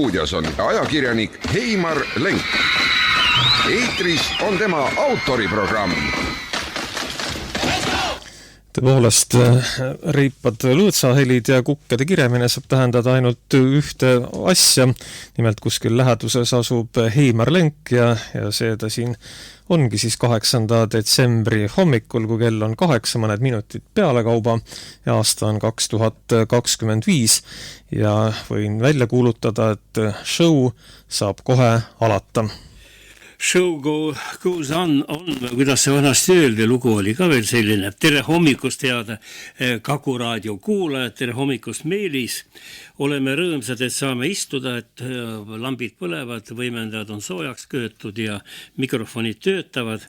stuudios on ajakirjanik Heimar Lenk. Eetris on tema autoriprogramm. Tõepoolest, reipad lõõtsahelid ja kukkede kiremine saab tähendada ainult ühte asja. Nimelt kuskil läheduses asub Heimar Lenk ja see ta siin ongi siis 8. detsembri hommikul, kui kell on 8 mõned minutit pealekauba ja aasta on 2025 ja võin välja kuulutada, et show saab kohe alata. Show goes on, kuidas see vanasti öeldi, lugu oli ka veel selline. Tere hommikust, head Kaku raadio kuulajad, tere hommikust Meelis. Oleme rõõmsad, et saame istuda, et lambid põlevad, võimendajad on soojaks köötud ja mikrofonid töötavad,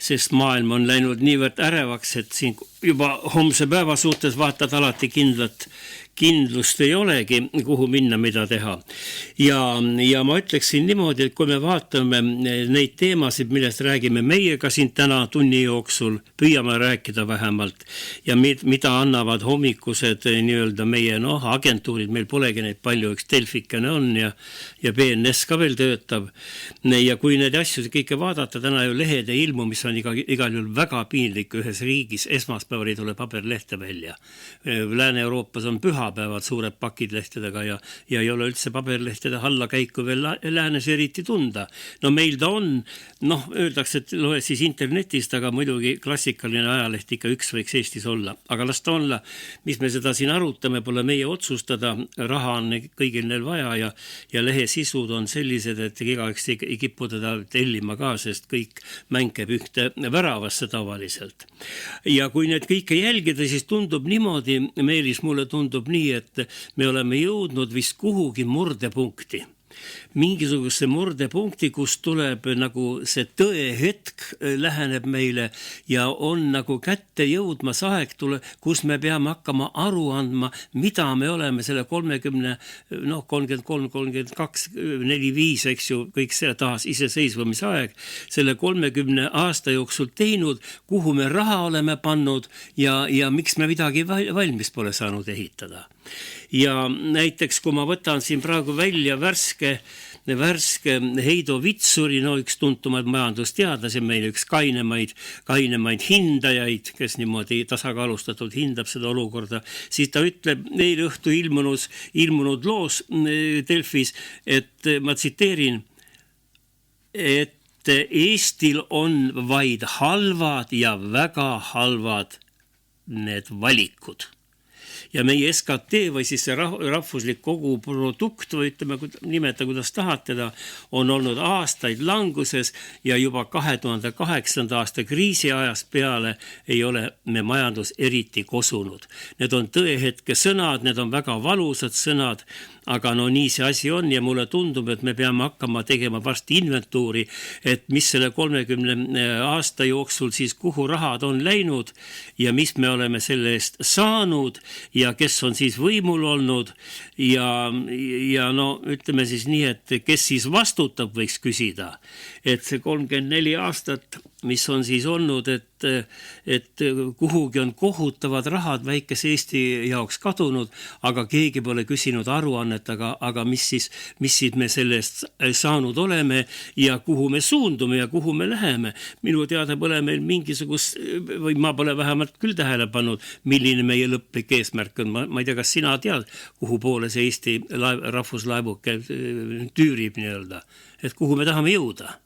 sest maailm on läinud niivõrd ärevaks, et siin juba homse päeva suhtes vaatad alati kindlust ei olegi, kuhu minna, mida teha. Ja ma ütleksin niimoodi, et kui me vaatame neid teemasid, millest räägime meiega siin täna tunni jooksul, püüame rääkida vähemalt, ja mida annavad hommikused nii-öelda meie agentuurid, meil polegi neid palju, üks Delfikene on ja BNS ka veel töötab. Ja kui need asju kõike vaadata, täna ju lehed ei ilmu, mis on igal juhul väga piinlik ühes riigis, esmaspäeval ei tule paberlehte välja. Lääne-Euroopas on pühapäevad suured pakid lehtedega ja ei ole üldse paberlehtede allakäiku veel läänes eriti tunda. No meil ta on, öeldakse, et loe siis internetist, aga muidugi klassikaline ajaleht ikka üks võiks Eestis olla. Aga las ta olla, mis me seda siin arutame, pole meie otsustada, raha on kõigil neil vaja ja lehe sisud on sellised, et igaüks ei kipu teda tellima ka, sest kõik mäng käib ühte väravasse tavaliselt. Ja kui need kõike jälgida, siis tundub niimoodi, Meelis, mulle tundub nii, et me oleme jõudnud vist kuhugi murdepunkti. Mingisuguse murdepunkti, kus tuleb nagu see tõehetk läheneb meile ja on nagu kätte jõudmas aeg, kus me peame hakkama aru andma, mida me oleme selle 33, 32, 45, eks ju, kõik see taas iseseisvumise aeg, selle 30 aasta jooksul teinud, kuhu me raha oleme pannud ja miks me midagi valmis pole saanud ehitada. Ja näiteks, kui ma võtan siin praegu välja värske Heido Vitsuri, üks tuntumaid majandusteadlasi, meil üks kainemaid hindajaid, kes niimoodi tasakaalustatult hindab seda olukorda, siis ta ütleb eile õhtu ilmunud loos Delfis, et ma tsiteerin, et Eestil on vaid halvad ja väga halvad need valikud. Ja meie SKT või siis see rahvuslik kogu produkt või ütleme, nimeta kuidas tahad teda, on olnud aastaid languses ja juba 2008. aasta kriisi ajast peale ei ole me majandus eriti kosunud. Need on tõehetke sõnad, need on väga valusad sõnad, aga nii see asi on ja mulle tundub, et me peame hakkama tegema varsti inventuuri, et mis selle 30 aasta jooksul siis kuhu rahad on läinud ja mis me oleme selle eest saanud ja kes on siis võimul olnud ja ütleme siis nii, et kes siis vastutab, võiks küsida, et see 34 aastat, mis on siis olnud, et kuhugi on kohutavad rahad väikese Eesti jaoks kadunud, aga keegi pole küsinud aruannet, aga mis siis me sellest saanud oleme ja kuhu me suundume ja kuhu me läheme. Minu teada pole meil mingisugust, või ma pole vähemalt küll tähele pannud, milline meie lõplik eesmärk on. Ma ei tea, kas sina tead, kuhu poole see Eesti rahvuslaevuke tüürib nii-öelda, et kuhu me tahame jõuda?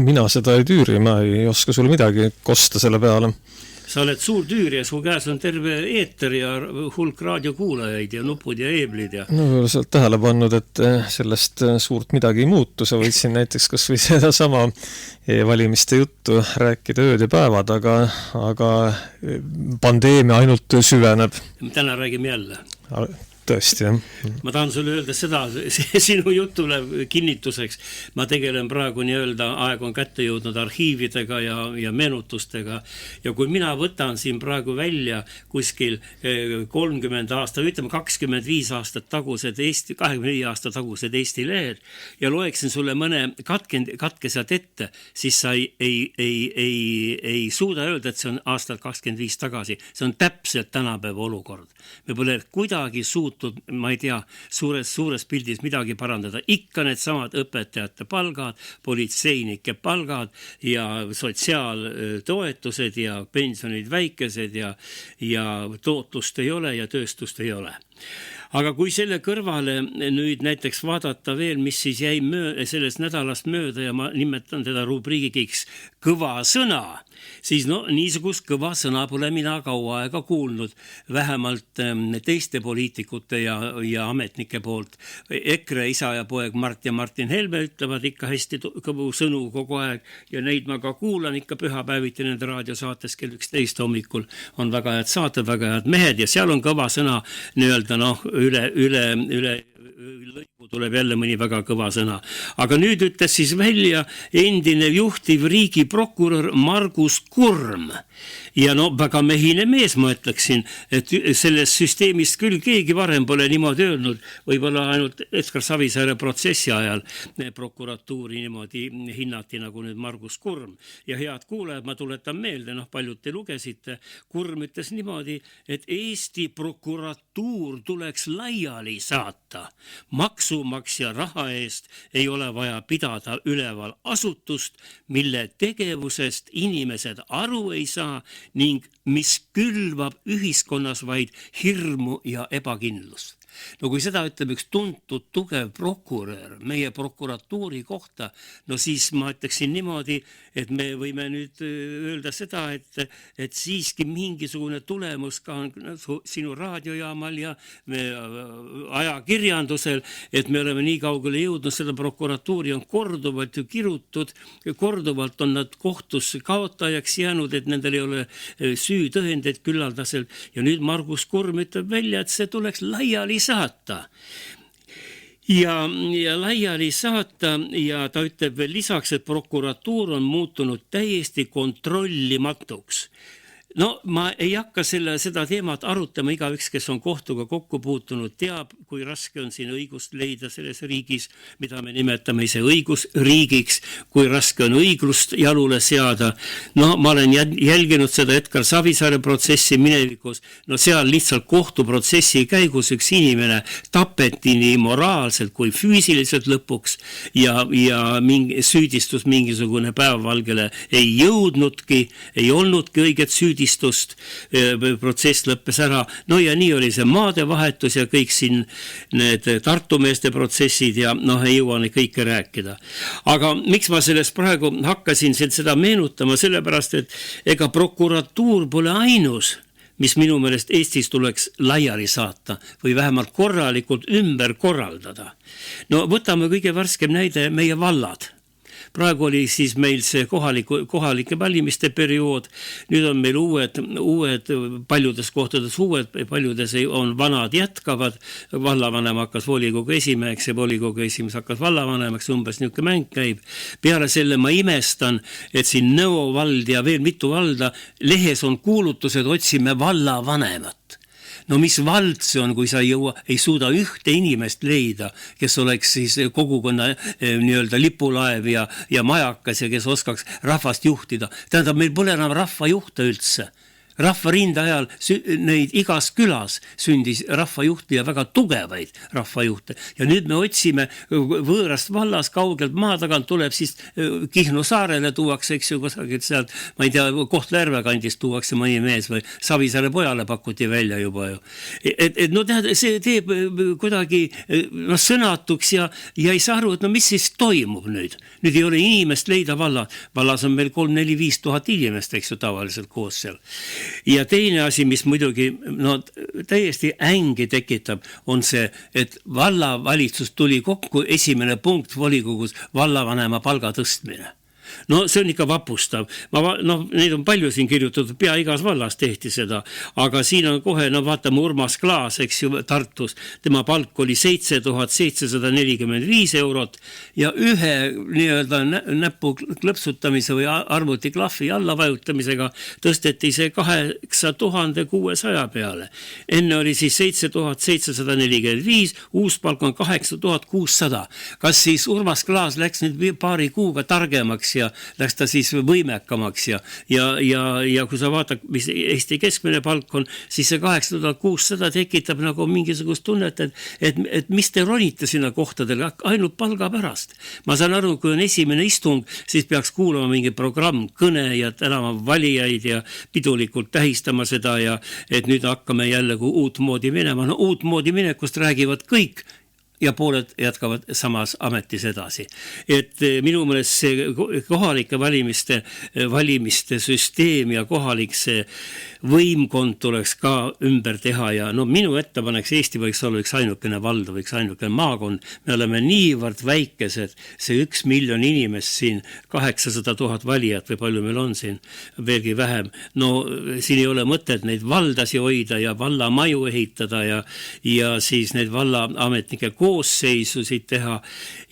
Mina seda ei tüüri, ma ei oska sulle midagi kosta selle peale. Sa oled suur tüüri ja su käes on terve eeter ja hulk raadiokuulajaid ja nupud ja eeblid. Ja... sa oled tähele pannud, et sellest suurt midagi ei muutu. Sa võid siin näiteks kas või seda sama valimiste juttu rääkida ööd ja päevad, aga pandeemia ainult süveneb. Täna räägime jälle. Tõesti, jah. Ma tahan sulle öelda seda, sinu jutule kinnituseks. Ma tegelen praegu nii-öelda, aeg on kätte jõudnud arhiividega ja meenutustega. Ja kui mina võtan siin praegu välja kuskil 30 aasta, ütleme 25 aastat tagused 25 aasta tagused Eesti lehed ja loeksin sulle mõne katke sealt ette, siis sa ei suuda öelda, et see on aastal 25 tagasi. See on täpselt tänapäeva olukord. Me pole kuidagi suutnud suutud, ma ei tea, suures pildis midagi parandada. Ikka need samad õpetajate palgad, politseinike palgad ja sotsiaaltoetused ja pensionid väikesed ja tootlust ei ole ja tööstust ei ole. Aga kui selle kõrvale nüüd näiteks vaadata veel, mis siis jäi sellest nädalast mööda ja ma nimetan teda rubriigiks kõva sõna, siis niisugust kõva sõna pole mina kaua aega kuulnud, vähemalt teiste poliitikute ja ametnike poolt. EKRE isa ja poeg Mart ja Martin Helme ütlevad ikka hästi kõvu sõnu kogu aeg ja neid ma ka kuulan ikka pühapäeviti nende raadiosaates kell 11 hommikul. On väga head saated, väga head mehed ja seal on kõva sõna nii-öelda üle lõigu tuleb jälle mõni väga kõva sõna. Aga nüüd ütles siis välja endine juhtiv riigiprokurör Margus Kurm. Ja väga mehine mees, ma ütleksin, et sellest süsteemist küll keegi varem pole niimoodi öelnud, võib-olla ainult Edgar Savisaare protsessi ajal prokuratuuri niimoodi hinnati nagu nüüd Margus Kurm. Ja head kuulajad, ma tuletan meelde, paljud te lugesite, Kurm ütles niimoodi, et Eesti prokuratuur tuleks laiali saata. Maksumaksja raha eest ei ole vaja pidada üleval asutust, mille tegevusest inimesed aru ei saa ning mis külvab ühiskonnas vaid hirmu ja ebakindlust. Kui seda ütleb üks tuntud tugev prokurör meie prokuratuuri kohta, siis ma ütleksin niimoodi, et me võime nüüd öelda seda, et siiski mingisugune tulemus ka on sinu raadiojaamal ja ajakirjandusel, et me oleme nii kaugele jõudnud, seda prokuratuuri on korduvalt ju kirutud, korduvalt on nad kohtus kaotajaks jäänud, et nendel ei ole süütõendeid küllaldaselt ja nüüd Margus Kurm ütleb välja, et see tuleks laiali saata. Ja laiali saata ja ta ütleb veel lisaks, et prokuratuur on muutunud täiesti kontrollimatuks. Ma ei hakka seda teemat arutama, igaüks, kes on kohtuga kokku puutunud, teab, kui raske on siin õigust leida selles riigis, mida me nimetame ise õigusriigiks, kui raske on õiglust jalule seada. Ma olen jälginud seda Edgar Savisaare protsessi minevikus, seal lihtsalt kohtuprotsessi käigus üks inimene tapeti nii moraalselt kui füüsiliselt lõpuks ja süüdistus mingisugune päevavalgele ei jõudnudki, ei olnudki õiget süüdistust, protsess lõppes ära. Ja nii oli see maadevahetus ja kõik siin need Tartu meeste protsessid ja ei jõua neid kõike rääkida. Aga miks ma sellest praegu hakkasin seda meenutama, sellepärast, et ega prokuratuur pole ainus, mis minu meelest Eestis tuleks laiali saata või vähemalt korralikult ümber korraldada. Võtame kõige värskem näide meie vallad. Praegu oli siis meil see kohalike valimiste periood, nüüd on meil uued paljudes kohtades paljudes on vanad jätkavad, vallavanem hakkas volikogu esimeheks ja volikogu esimees hakkas vallavanemaks, umbes niisugune mäng käib. Peale selle ma imestan, et siin Nõo vald ja veel mitu valda, lehes on kuulutused, otsime vallavanemat. Mis vald see on, kui sa ei suuda ühte inimest leida, kes oleks siis kogukonna nii-öelda lipulaev ja majakas ja kes oskaks rahvast juhtida. Tähendab, meil pole enam rahvajuhte üldse. Rahvarinde ajal neid igas külas sündis rahvajuhte ja väga tugevaid rahvajuhte. Ja nüüd me otsime võõrast vallas kaugelt maa tagant tuleb siis Kihnu saarele tuuakse, eks ju, kusagilt sealt, ma ei tea, Kohtla-Järve kandist tuuakse mõni mees või Savisaare pojale pakuti välja juba ju. See teeb kuidagi sõnatuks ja ei saa aru, et mis siis toimub nüüd. Nüüd ei ole inimest leida vallas. Vallas on meil 3-4-5 tuhat inimest, eks ju, tavaliselt koos seal. Ja teine asi, mis muidugi täiesti ängi tekitab, on see, et vallavalitsus tuli kokku, esimene punkt volikogus vallavanema palga tõstmine. See on ikka vapustav. Neid on palju siin kirjutatud, pea igas vallas tehti seda, aga siin on kohe, vaatame Urmas Klaas, eks ju, Tartus, tema palk oli 7745 eurot ja ühe nii-öelda näpu klõpsutamise või arvutiklahvi alla vajutamisega tõsteti see 8600 peale. Enne oli siis 7745, uus palk on 8600. Kas siis Urmas Klaas läks nüüd paari kuuga targemaks ja läks ta siis võimekamaks ja kui sa vaatad, mis Eesti keskmine palk on, siis see 8600 tekitab nagu mingisugust tunnet, et mis te ronite sinna kohtadele ainult palga pärast. Ma saan aru, kui on esimene istung, siis peaks kuulama mingi programm, kõne ja tänama valijaid ja pidulikult tähistama seda ja et nüüd hakkame jälle kui uutmoodi minema. No uutmoodi minekust räägivad kõik ja pooled jätkavad samas ametis edasi. Et minu meelest see kohalike valimiste süsteem ja kohalik see võimkond tuleks ka ümber teha ja no minu ettepanek Eesti võiks olla üks ainukene vald, võiks ainukene maakond. Me oleme niivõrd väikesed, see 1 miljon inimest siin, 800 000 valijat või palju meil on siin, veelgi vähem. No siin ei ole mõtet neid valdasi hoida ja vallamaju ehitada ja siis neid vallaametnike koosseisusid teha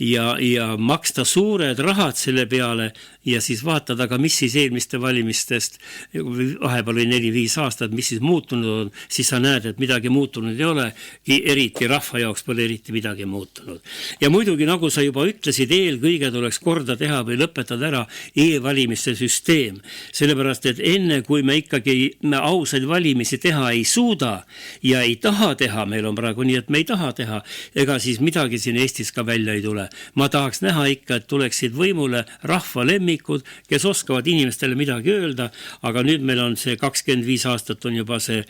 ja maksta suured rahad selle peale ja siis vaatada ka, mis siis eelmiste valimistest, vahepeal oli 4-5 aastat, mis siis muutunud on, siis sa näed, et midagi muutunud ei ole, eriti rahva jaoks pole eriti midagi muutunud. Ja muidugi, nagu sa juba ütlesid, eelkõige tuleks korda teha või lõpetada ära e-valimiste süsteem, sellepärast, et enne kui me ikkagi ausaid valimisi teha ei suuda ja ei taha teha, meil on praegu nii, et me ei taha teha, ega siis midagi siin Eestis ka välja ei tule. Ma tahaks näha ikka, et tuleksid võimule rahva lemmikud, kes oskavad inimestele midagi öelda, aga nüüd meil on see 25 aastat on juba see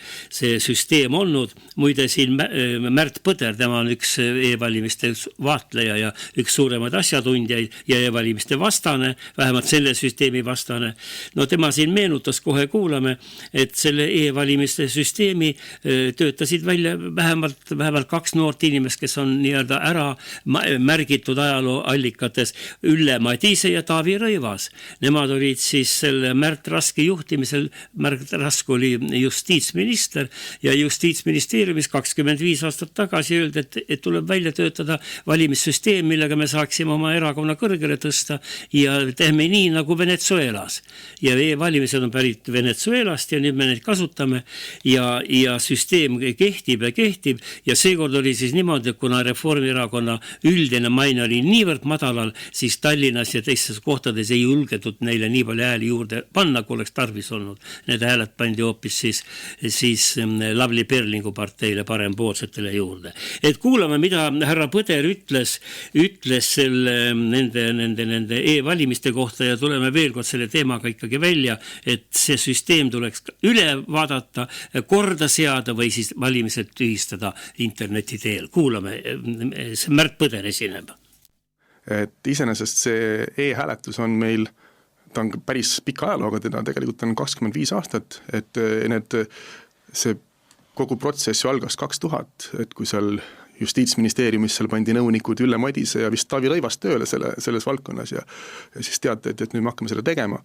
süsteem olnud. Muide siin Märt Põder, tema on üks e-valimiste vaatleja ja üks suuremaid asjatundjaid ja e-valimiste vastane, vähemalt selle süsteemi vastane. No tema siin meenutas, kohe kuulame, et selle e-valimiste süsteemi töötasid välja vähemalt 2 noort inimest, kes on nii-öelda ära märgitud ajaloo allikates, Ülle Madise ja Taavi Rõivas. Nemad olid siis selle Märt Raski juhtimisel, Märt Rask oli justiitsminister ja justiitsministeeriumis 25 aastat tagasi öeldi, et tuleb välja töötada valimissüsteem, millega me saaksime oma erakonna kõrgele tõsta ja teeme nii nagu Venezuelas. Ja e-valimised on pärit Venezuelast ja nüüd me neid kasutame ja süsteem kehtib ja seekord oli siis niimoodi, et kuna Reformierakonna üldine maine oli niivõrd madalal, siis Tallinnas ja teistes kohtades ei julgetud neile nii palju hääli juurde panna, kui oleks tarvis olnud. Need hääled pandi hoopis siis Lavly Perlingu parteile parempoolsetele juurde. Et kuulame, mida härra Põder ütles selle, nende e-valimiste kohta ja tuleme veel kord selle teemaga ikkagi välja, et see süsteem tuleks üle vaadata, korda seada või siis valimised tühistada interneti teel. Kuulame, Märt Põder esineb. Et iseenesest see e-hääletus on meil, ta on päris pika ajalooga, teda tegelikult on 25 aastat, et see kogu protsess ju algas 2000, et kui seal justiitsministeeriumis seal pandi nõunikud Ülle Madise ja vist Taavi Rõivas tööle selles valdkonnas ja siis teate, et nüüd me hakkame seda tegema.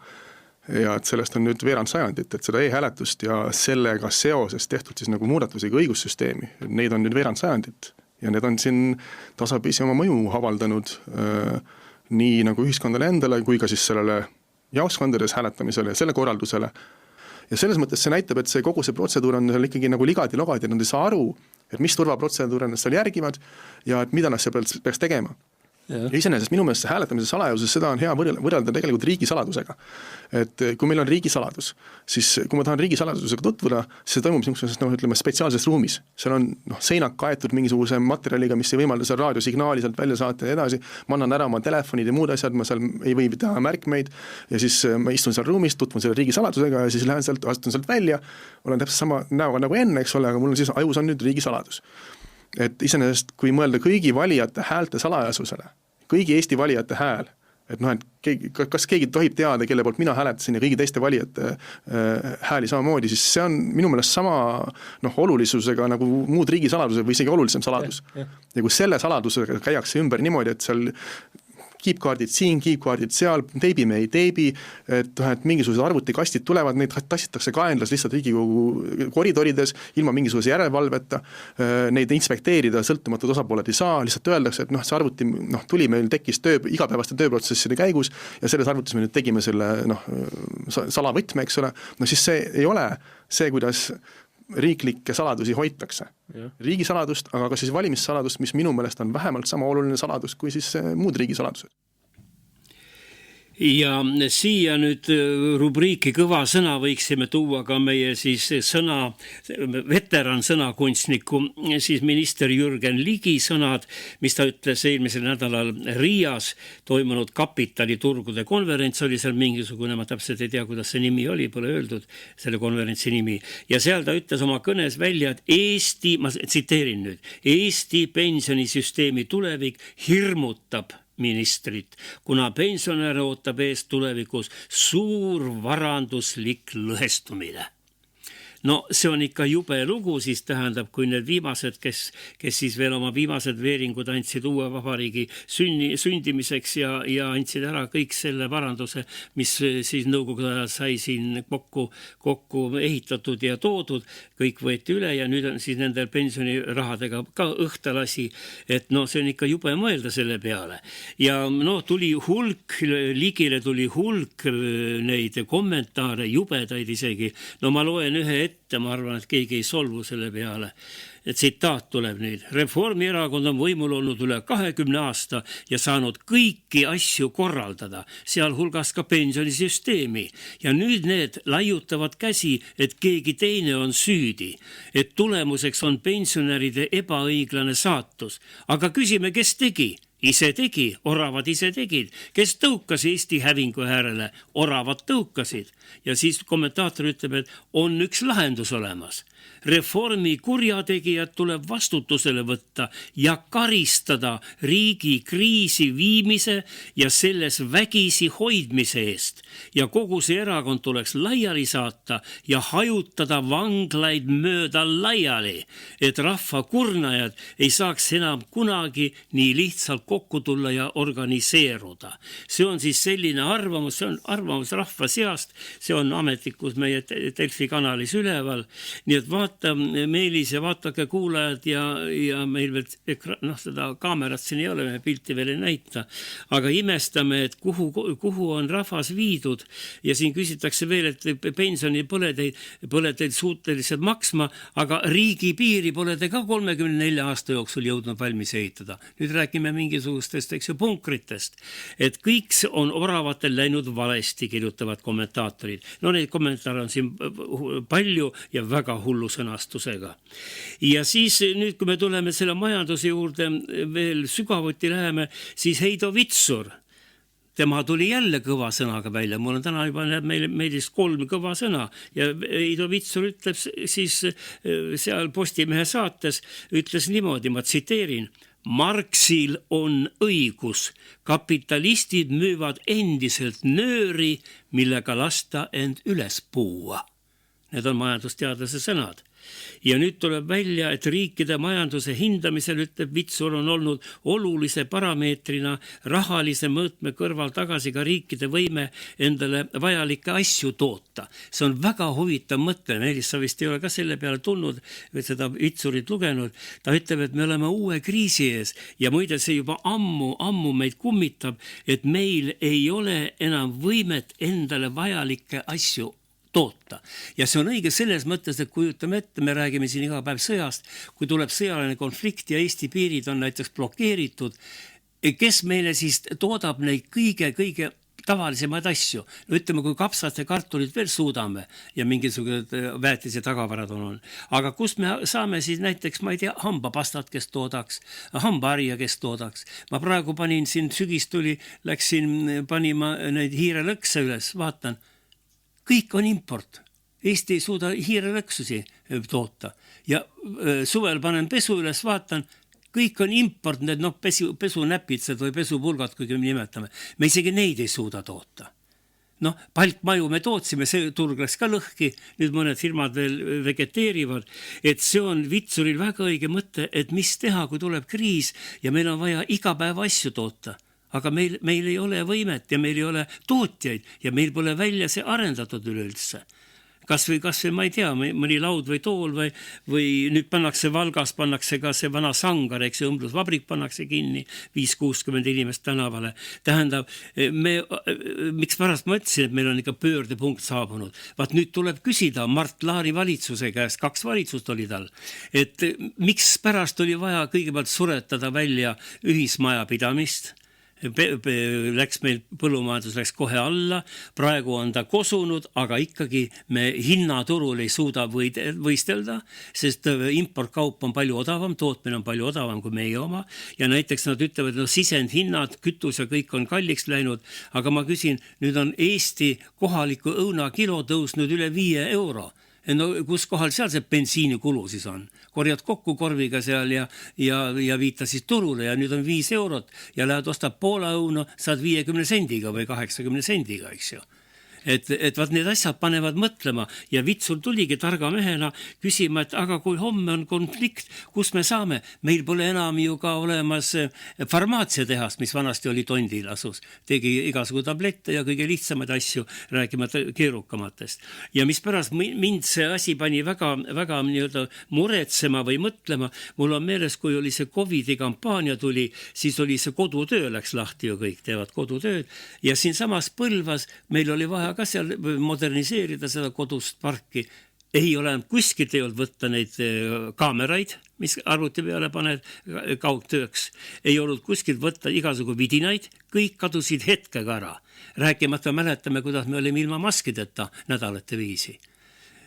Ja et sellest on nüüd veerand sajandit, et seda e-hääletust ja sellega seoses tehtud siis nagu muudatusi ka õigussüsteemi, neid on nüüd veerand sajandit. Ja need on siin tasapisi oma mõju avaldanud nii nagu ühiskondale endale kui ka siis sellele jaoskondades hääletamisele ja selle korraldusele. Ja selles mõttes see näitab, et see kogu see protseduur on seal ikkagi nagu ligadi-logadi, nad ei saa aru, et mis turvaprotseduure nad seal järgivad ja et mida nad seal peaks tegema. Ja iseenesest minu meelest see hääletamise salajuses, seda on hea võrrelda tegelikult riigisaladusega. Et kui meil on riigisaladus, siis kui ma tahan riigisaladusega tutvuda, siis see toimub ütleme, spetsiaalses ruumis. Seal on seinad kaetud mingisuguse materjaliga, mis ei võimalda seal raadiosignaali sealt välja saata ja edasi. Ma annan ära oma telefonid ja muud asjad, ma seal ei või teha märkmeid ja siis ma istun seal ruumis, tutvun selle riigisaladusega ja siis lähen sealt, astun sealt välja, olen täpselt sama näoga nagu enne, eks ole, aga mul on siis ajus on nüüd riigisaladus. Et iseenesest, kui mõelda kõigi valijate häälte salajasusele, kõigi Eesti valijate hääl, et kas keegi tohib teada, kelle poolt mina hääletasin ja kõigi teiste valijate hääli samamoodi, siis see on minu meelest sama olulisusega nagu muud riigisaladused või isegi olulisem saladus. Ja kui selle saladusega käiakse ümber niimoodi, et seal kiipkaardid siin, kiipkaardid seal, teibime ei teibi, et mingisugused arvutikastid tulevad, neid tassitakse kaenlas lihtsalt Riigikogu koridorides, ilma mingisuguse järelevalveta, neid inspekteerida sõltumatud osapooled ei saa, lihtsalt öeldakse, et see arvuti tuli meil tekkis igapäevaste tööprotsesside käigus ja selles arvutis me nüüd tegime selle salavõtme, eks ole, siis see ei ole see, kuidas riiklikke saladusi hoitakse. Riigisaladust, aga ka siis valimissaladust, mis minu meelest on vähemalt sama oluline saladus kui siis muud riigisaladused. ja siia nüüd rubriiki Kõva sõna võiksime tuua ka meie siis veteran sõnakunstniku, siis minister Jürgen Ligi sõnad, mis ta ütles eelmisel nädalal Riias toimunud kapitaliturgude konverents, oli seal mingisugune, ma täpselt ei tea, kuidas see nimi oli, pole öeldud selle konverentsi nimi. Ja seal ta ütles oma kõnes välja, et Eesti, ma tsiteerin nüüd, Eesti pensionisüsteemi tulevik hirmutab ministrit, kuna pensionäre ootab ees tulevikus suur varanduslik lõhestumine. No see on ikka jube lugu, siis tähendab, kui need viimased, kes siis veel oma viimased veeringud andsid uue vabariigi sündimiseks ja andsid ära kõik selle varanduse, mis siis nõukogude ajal sai siin kokku ehitatud ja toodud, kõik võeti üle ja nüüd on siis nendel pensionirahadega ka õhtalasi, et no see on ikka jube mõelda selle peale. Ja no Ligile tuli hulk neid kommentaare, jubedaid isegi, no ma loen ühe ette, ma arvan, et keegi ei solvu selle peale. Tsitaat tuleb nüüd. Reformierakond on võimul olnud üle 20 aasta ja saanud kõiki asju korraldada, sealhulgas ka pensionisüsteemi. Ja nüüd need laiutavad käsi, et keegi teine on süüdi, et tulemuseks on pensionäride ebaõiglane saatus. Aga küsime, kes tegi? Ise tegi, oravad ise tegid. Kes tõukas Eesti hävingu äärele? Oravad tõukasid. Ja siis kommentaator ütleb, et on üks lahendus olemas. Reformi kurjategijad tuleb vastutusele võtta ja karistada riigi kriisi viimise ja selles vägisi hoidmise eest. Ja kogu see erakond tuleks laiali saata ja hajutada vanglaid mööda laiali, et rahva kurnajad ei saaks enam kunagi nii lihtsalt kokku tulla ja organiseeruda. See on siis selline arvamus, see on arvamus rahva seast, see on ametlikus meie Delfi kanalis üleval, nii et vaata Meelis ja vaatake kuulajad ja meil veel seda kaamerat siin ei ole, me pilti veel ei näita, aga imestame, et kuhu on rahvas viidud ja siin küsitakse veel, et pensioni pole teid suutelised maksma, aga riigi piiri pole te ka 34 aasta jooksul jõudnud valmis ehitada. Nüüd räägime mingisugustest, punkritest, et kõik on oravatel läinud valesti, kirjutavad kommentaatorid. No neid kommentaare on siin palju ja väga hullu sõnastusega. Ja siis nüüd, kui me tuleme selle majanduse juurde veel sügavuti läheme, siis Heido Vitsur, tema tuli jälle kõva sõnaga välja. Mul on täna juba meelis 3 kõva sõna ja Heido Vitsur ütleb siis seal Postimehe saates, ütles niimoodi, ma tsiteerin, Marxil on õigus, kapitalistid müüvad endiselt nööri, millega lasta end üles puua. Need on majandusteadlase sõnad. Ja nüüd tuleb välja, et riikide majanduse hindamisel, ütleb Vitsur, on olnud olulise parameetrina rahalise mõõtme kõrval tagasi ka riikide võime endale vajalikke asju toota. See on väga huvitav mõte. Meelis, sa vist ei ole ka selle peale tulnud, või seda Vitsurit lugenud. Ta ütleb, et me oleme uue kriisi ees ja muide see juba ammu meid kummitab, et meil ei ole enam võimet endale vajalikke asju toota. Ja see on õige selles mõttes, et kujutame ette, me räägime siin iga päev sõjast, kui tuleb sõjaline konflikt ja Eesti piirid on näiteks blokeeritud, kes meile siis toodab neid kõige tavalisemaid asju. No ütleme, kui kapsast ja kartulit veel suudame ja mingisugused väetise tagavarad on. Aga kust me saame siis näiteks, ma ei tea, hambapastat, kes toodaks, hambaharja, kes toodaks. Ma praegu panin siin, sügis tuli, läksin panima neid hiirelõkse üles, vaatan, kõik on import. Eesti ei suuda hiirelõksusi toota. Ja suvel panen pesu üles, vaatan, kõik on import, need pesunäpitsed või pesupulgad, kui me nimetame. Me isegi neid ei suuda toota. Palkmaju me tootsime, see turg läks ka lõhki, nüüd mõned firmad veel vegeteerivad, et see on Vitsuril väga õige mõte, et mis teha, kui tuleb kriis ja meil on vaja iga päev asju toota. Aga meil ei ole võimet ja meil ei ole tootjaid ja meil pole välja see arendatud üleüldse. Kas või ma ei tea, mõni laud või tool või nüüd Valgas pannakse ka see vana Sangar, eks see õmblusvabrik pannakse kinni, 5-60 inimest tänavale. Tähendab, miks pärast ma ütlesin, et meil on ikka pöördepunkt saabunud. Vaat nüüd tuleb küsida Mart Laari valitsuse käest, 2 valitsust oli tal, et miks pärast oli vaja kõigepealt suretada välja ühismajapidamist, läks meil põllumajandus läks kohe alla, praegu on ta kosunud, aga ikkagi me hinnaturul ei suuda võistelda, sest importkaup on palju odavam, tootmine on palju odavam kui meie oma ja näiteks nad ütlevad, no sisendhinnad, kütus ja kõik on kalliks läinud, aga ma küsin, nüüd on Eesti kohaliku õuna kilo tõusnud üle 5 euro. No kus kohal seal see bensiinikulu siis on? Korjad kokku korviga seal ja viita siis turule ja nüüd on 5 eurot ja lähed ostab Poola õunu, saad 50 sendiga või 80 sendiga, eks ju. Et vaat need asjad panevad mõtlema ja Vitsul tuligi targa mehena küsima, et aga kui homme on konflikt, kus me saame? Meil pole enam ju ka olemas farmaatsiatehast, mis vanasti oli Tondil asus. Tegi igasugu tablette ja kõige lihtsamaid asju, rääkimata keerukamatest. Ja mis pärast mind see asi pani väga nii-öelda muretsema või mõtlema, mul on meeles, kui oli see COVID-i kampaania tuli, siis oli see kodutöö läks lahti ju kõik, teevad kodutööd ja siin samas Põlvas meil oli vaja ka seal moderniseerida seda kodust parki. Ei ole kuskilt ei olnud võtta neid kaameraid, mis arvuti peale paned kaugtööks. Ei olnud kuskilt võtta igasugu vidinaid, kõik kadusid hetkega ära. Rääkimata mäletame, kuidas me olime ilma maskideta nädalate viisi.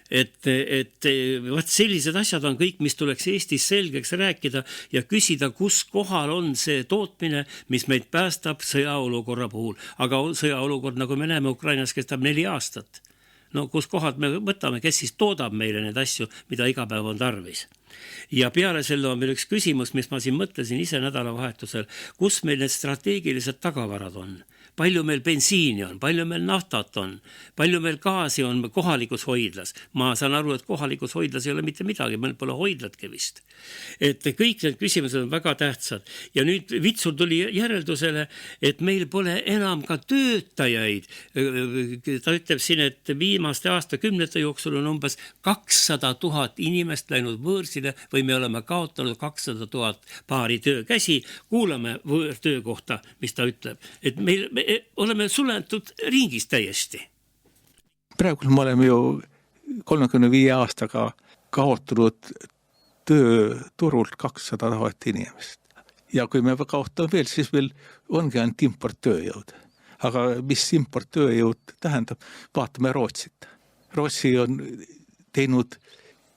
Võt sellised asjad on kõik, mis tuleks Eestis selgeks rääkida ja küsida, kus kohal on see tootmine, mis meid päästab sõjaolukorra puhul. Aga sõjaolukord, nagu me näeme, Ukrainas kestab 4 aastat. No kus kohad me võtame, kes siis toodab meile need asju, mida iga päev on tarvis. Ja peale selle on meil üks küsimus, mis ma siin mõtlesin ise nädalavahetusel, kus meil need strateegilised tagavarad on. Palju meil bensiini on, palju meil naftat on, palju meil gaasi on kohalikus hoidlas. Ma saan aru, et kohalikus hoidlas ei ole mitte midagi, meil pole hoidlatki vist. Et kõik need küsimused on väga tähtsad. Ja nüüd Vitsul tuli järeldusele, et meil pole enam ka töötajaid. Ta ütleb siin, et viimaste aastakümnete jooksul on umbes 200 000 inimest läinud võõrsile või me oleme kaotanud 200 000 paari töökäsi. Kuulame võõrtöö kohta, mis ta ütleb. Et meil oleme suletud ringis täiesti. Praegu me oleme ju 35 aastaga kaotanud tööturult 200 000 inimest. Ja kui me kaotame veel, siis veel ongi ainult importtööjõud. Aga mis importtööjõud tähendab? Vaatame Rootsit. Rootsi on teinud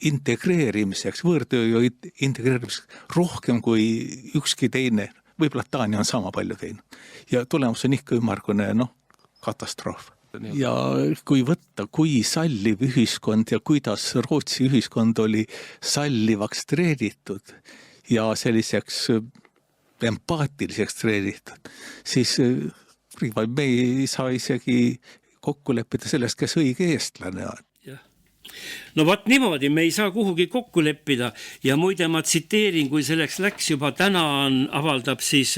integreerimiseks, võõrtööjõud integreerimiseks rohkem kui ükski teine. Võib-olla Taani on sama palju teinud. Ja tulemus on ikka ümmargune, katastroof. Ja kui võtta, kui salliv ühiskond ja kuidas Rootsi ühiskond oli sallivaks treenitud ja selliseks empaatiliseks treenitud, siis me ei saa isegi kokku leppida sellest, kes õige eestlane on. No vaat niimoodi, me ei saa kuhugi kokku leppida ja muide ma tsiteerin, kui selleks läks juba täna avaldab siis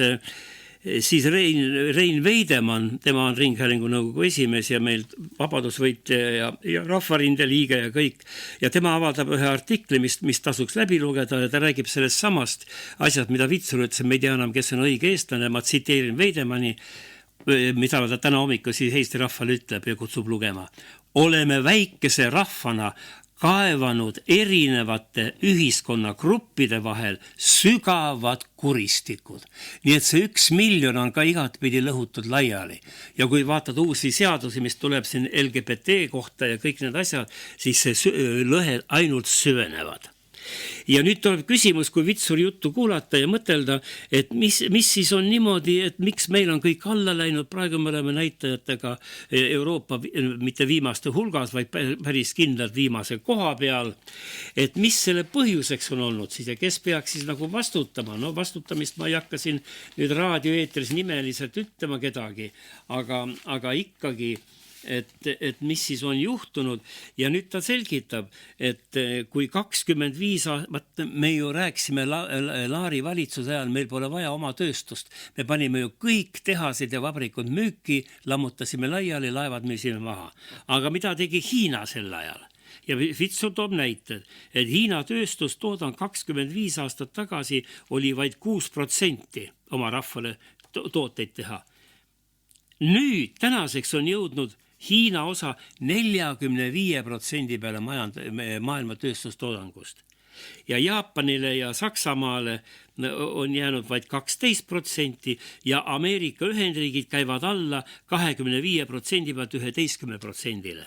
Rein Veidemann, tema on Ringhäälingu nõukogu esimees ja meil vabadusvõitja ja rahvarinde liige ja kõik. Ja tema avaldab ühe artikli, mis tasuks läbi lugeda ja ta räägib sellest samast asjad, mida Vitsul ütles, me ei tea enam, kes on õige eestlane. Ma tsiteerin Veidemanni, mida ta täna hommikul siis Eesti rahvale ütleb ja kutsub lugema. Oleme väikese rahvana kaevanud erinevate ühiskonnagruppide vahel sügavad kuristikud. Nii et see 1 miljon on ka igatpidi lõhutud laiali. Ja kui vaatad uusi seadusi, mis tuleb siin LGBT kohta ja kõik need asjad, siis see lõhed ainult süvenevad. Ja nüüd tuleb küsimus, kui Vitsur juttu kuulata ja mõtelda, et mis siis on niimoodi, et miks meil on kõik alla läinud, praegu me oleme näitajatega Euroopa mitte viimaste hulgas, vaid päris kindlalt viimase koha peal, et mis selle põhjuseks on olnud siis ja kes peaks siis nagu vastutama. No vastutamist ma ei hakka siin nüüd raadioeetris nimeliselt ütlema kedagi, aga ikkagi et mis siis on juhtunud ja nüüd ta selgitab, et kui 25 me ju rääksime Laari valitsuse ajal, meil pole vaja oma tööstust, me panime ju kõik tehased ja vabrikud müüki, lammutasime laiali, laevad müüsime maha. Aga mida tegi Hiina sel ajal? Ja Vitsur toob näited, et Hiina tööstustoodang 25 aastat tagasi oli vaid 6% oma rahvale tooteid teha. Nüüd tänaseks on jõudnud Hiina osa 45% peale maailma tööstustoodangust. ja Jaapanile ja Saksamaale on jäänud vaid 12% ja Ameerika Ühendriigid käivad alla 25% pealt 11%-le.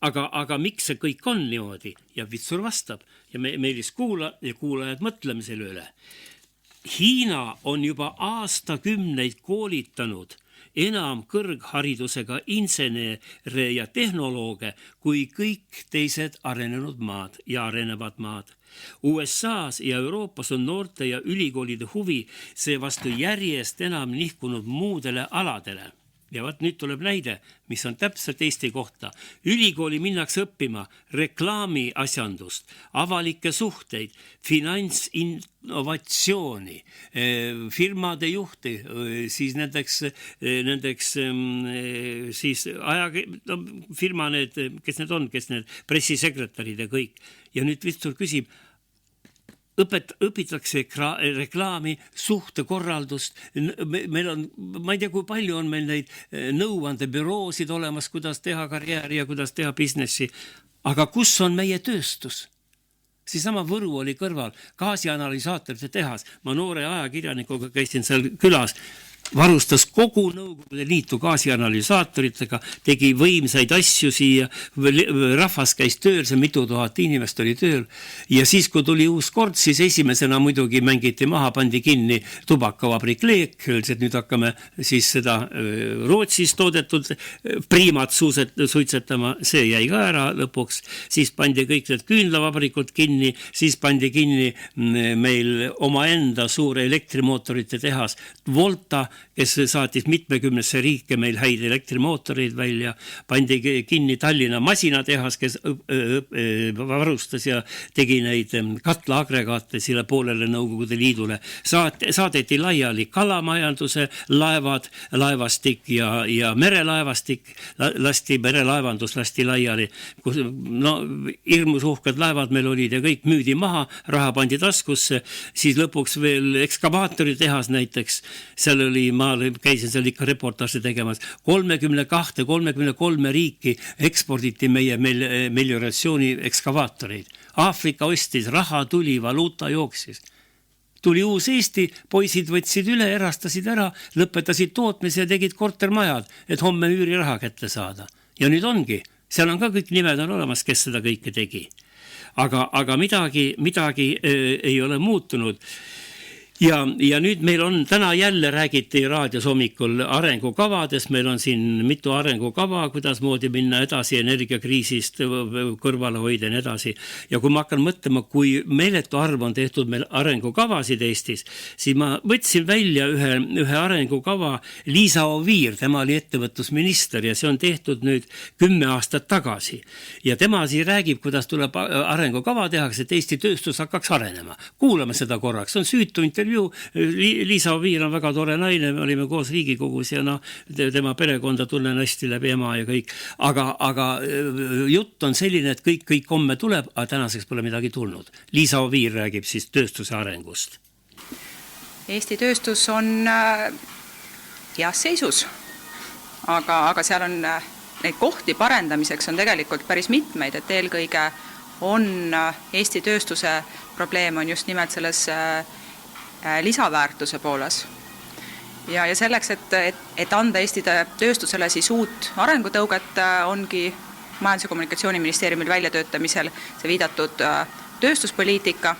Aga miks see kõik on niimoodi? Ja Vitsur vastab ja Meelis kuulajad mõtleme selle üle. Hiina on juba aastakümneid koolitanud enam kõrgharidusega insenere ja tehnolooge kui kõik teised arenenud maad ja arenevad maad. USA-s ja Euroopas on noorte ja ülikoolide huvi seevastu järjest enam nihkunud muudele aladele. Ja nüüd tuleb näide, mis on täpselt Eesti kohta. Ülikooli minnakse õppima reklaami asjandust, avalikke suhteid, finantsinnovatsiooni, firmade juhti, siis nendeks siis firma need, kes need pressisekretärid ja kõik. Ja nüüd Vitsur küsib, õpitakse reklaami, suhtekorraldust, meil on, ma ei tea, kui palju on meil neid nõuandebüroosid olemas, kuidas teha karjääri ja kuidas teha businessi, aga kus on meie tööstus? Seesama Võru oli kõrval, gaasianalüsaatorite tehas, ma noore ajakirjanikuga käisin seal külas, varustas kogu Nõukogude Liitu gaasianalüsaatoritega, tegi võimsaid asju siia, rahvas käis tööl, see 2000 inimest oli tööl ja siis, kui tuli uus kord, siis esimesena muidugi mängiti maha, pandi kinni tubakavabrik Leek, öeldi, et nüüd hakkame siis seda Rootsis toodetud priimat suitsetama, see jäi ka ära lõpuks, siis pandi kõik need küünlavabrikud kinni, siis pandi kinni meil omaenda suur elektrimootorite tehas Volta, kes saatis mitmekümnesse riike meil häid elektrimootoreid välja, pandi kinni Tallinna masinatehas, kes varustas ja tegi neid katlaagregaate sille poolele Nõukogude Liidule. Saadeti laiali kalamajanduse laevad, laevastik ja merelaevastik, merelaevandus lasti laiali. No, hirmus uhked laevad meil olid ja kõik müüdi maha, raha pandi taskusse, siis lõpuks veel ekskavaatori tehas näiteks, seal oli, ma käisin seal ikka reportaaži tegemas, 32-33 riiki eksporditi meie melioratsiooni ekskavaatoreid. Aafrika ostis, raha tuli, valuuta jooksis. Tuli uus Eesti, poisid võtsid üle, erastasid ära, lõpetasid tootmise ja tegid kortermajad, et homme üüriraha kätte saada. Ja nüüd ongi, seal on ka kõik nimed on olemas, kes seda kõike tegi. Aga midagi ei ole muutunud. Ja nüüd meil on, täna jälle räägiti raadios hommikul arengukavades, meil on siin mitu arengukava, kuidas moodi minna edasi energiakriisist, kõrvale hoida ja edasi. Ja kui ma hakkan mõtlema, kui meeletu arv on tehtud meil arengukavasid Eestis, siis ma võtsin välja ühe arengukava, Liisa Oviir, tema oli ettevõtlusminister ja see on tehtud nüüd 10 aastat tagasi. Ja tema siin räägib, kuidas tuleb arengukava tehakse, et Eesti tööstus hakkaks arenema. Kuulame seda korraks, on süütu intervjuu. Liisa Oviir on väga tore naine, me olime koos Riigikogus ja tema perekonda tunnen hästi läbi ema ja kõik. Aga jutt on selline, et kõik homme tuleb, aga tänaseks pole midagi tulnud. Liisa Oviir räägib siis tööstuse arengust. Eesti tööstus on heas seisus, aga seal on neid kohti parendamiseks on tegelikult päris mitmeid, et eelkõige on Eesti tööstuse probleem on just nimelt selles lisaväärtuse pooles. Ja selleks, et anda Eesti tööstusele siis uut arengutõuget, ongi Majandus- ja Kommunikatsiooniministeeriumil väljatöötamisel see viidatud tööstuspoliitika,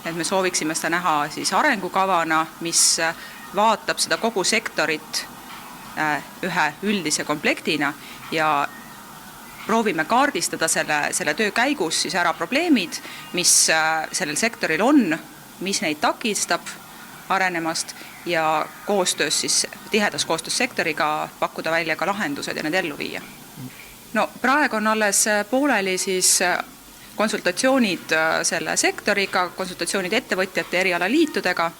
et me sooviksime seda näha siis arengukavana, mis vaatab seda kogu sektorit ühe üldise komplektina ja proovime kaardistada selle töö käigus siis ära probleemid, mis sellel sektoril on, mis neid takistab arenemast ja koostöös siis, tihedas koostöös sektoriga pakkuda välja ka lahendused ja need ellu viia. No praegu on alles pooleli siis konsultatsioonid selle sektoriga, konsultatsioonid ettevõtjate erialaliitudega.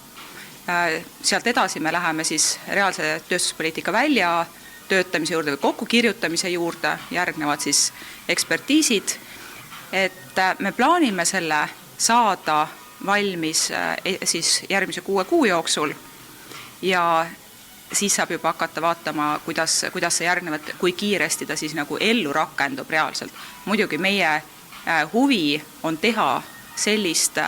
Sealt edasi me läheme siis reaalse tööstuspoliitika välja töötamise juurde või kokkukirjutamise juurde, järgnevad siis ekspertiisid, et me plaanime selle saada valmis siis järgmise 6 kuu jooksul ja siis saab juba hakata vaatama, kuidas see järgnevad, kui kiiresti ta siis nagu ellu rakendub reaalselt. Muidugi meie huvi on teha sellist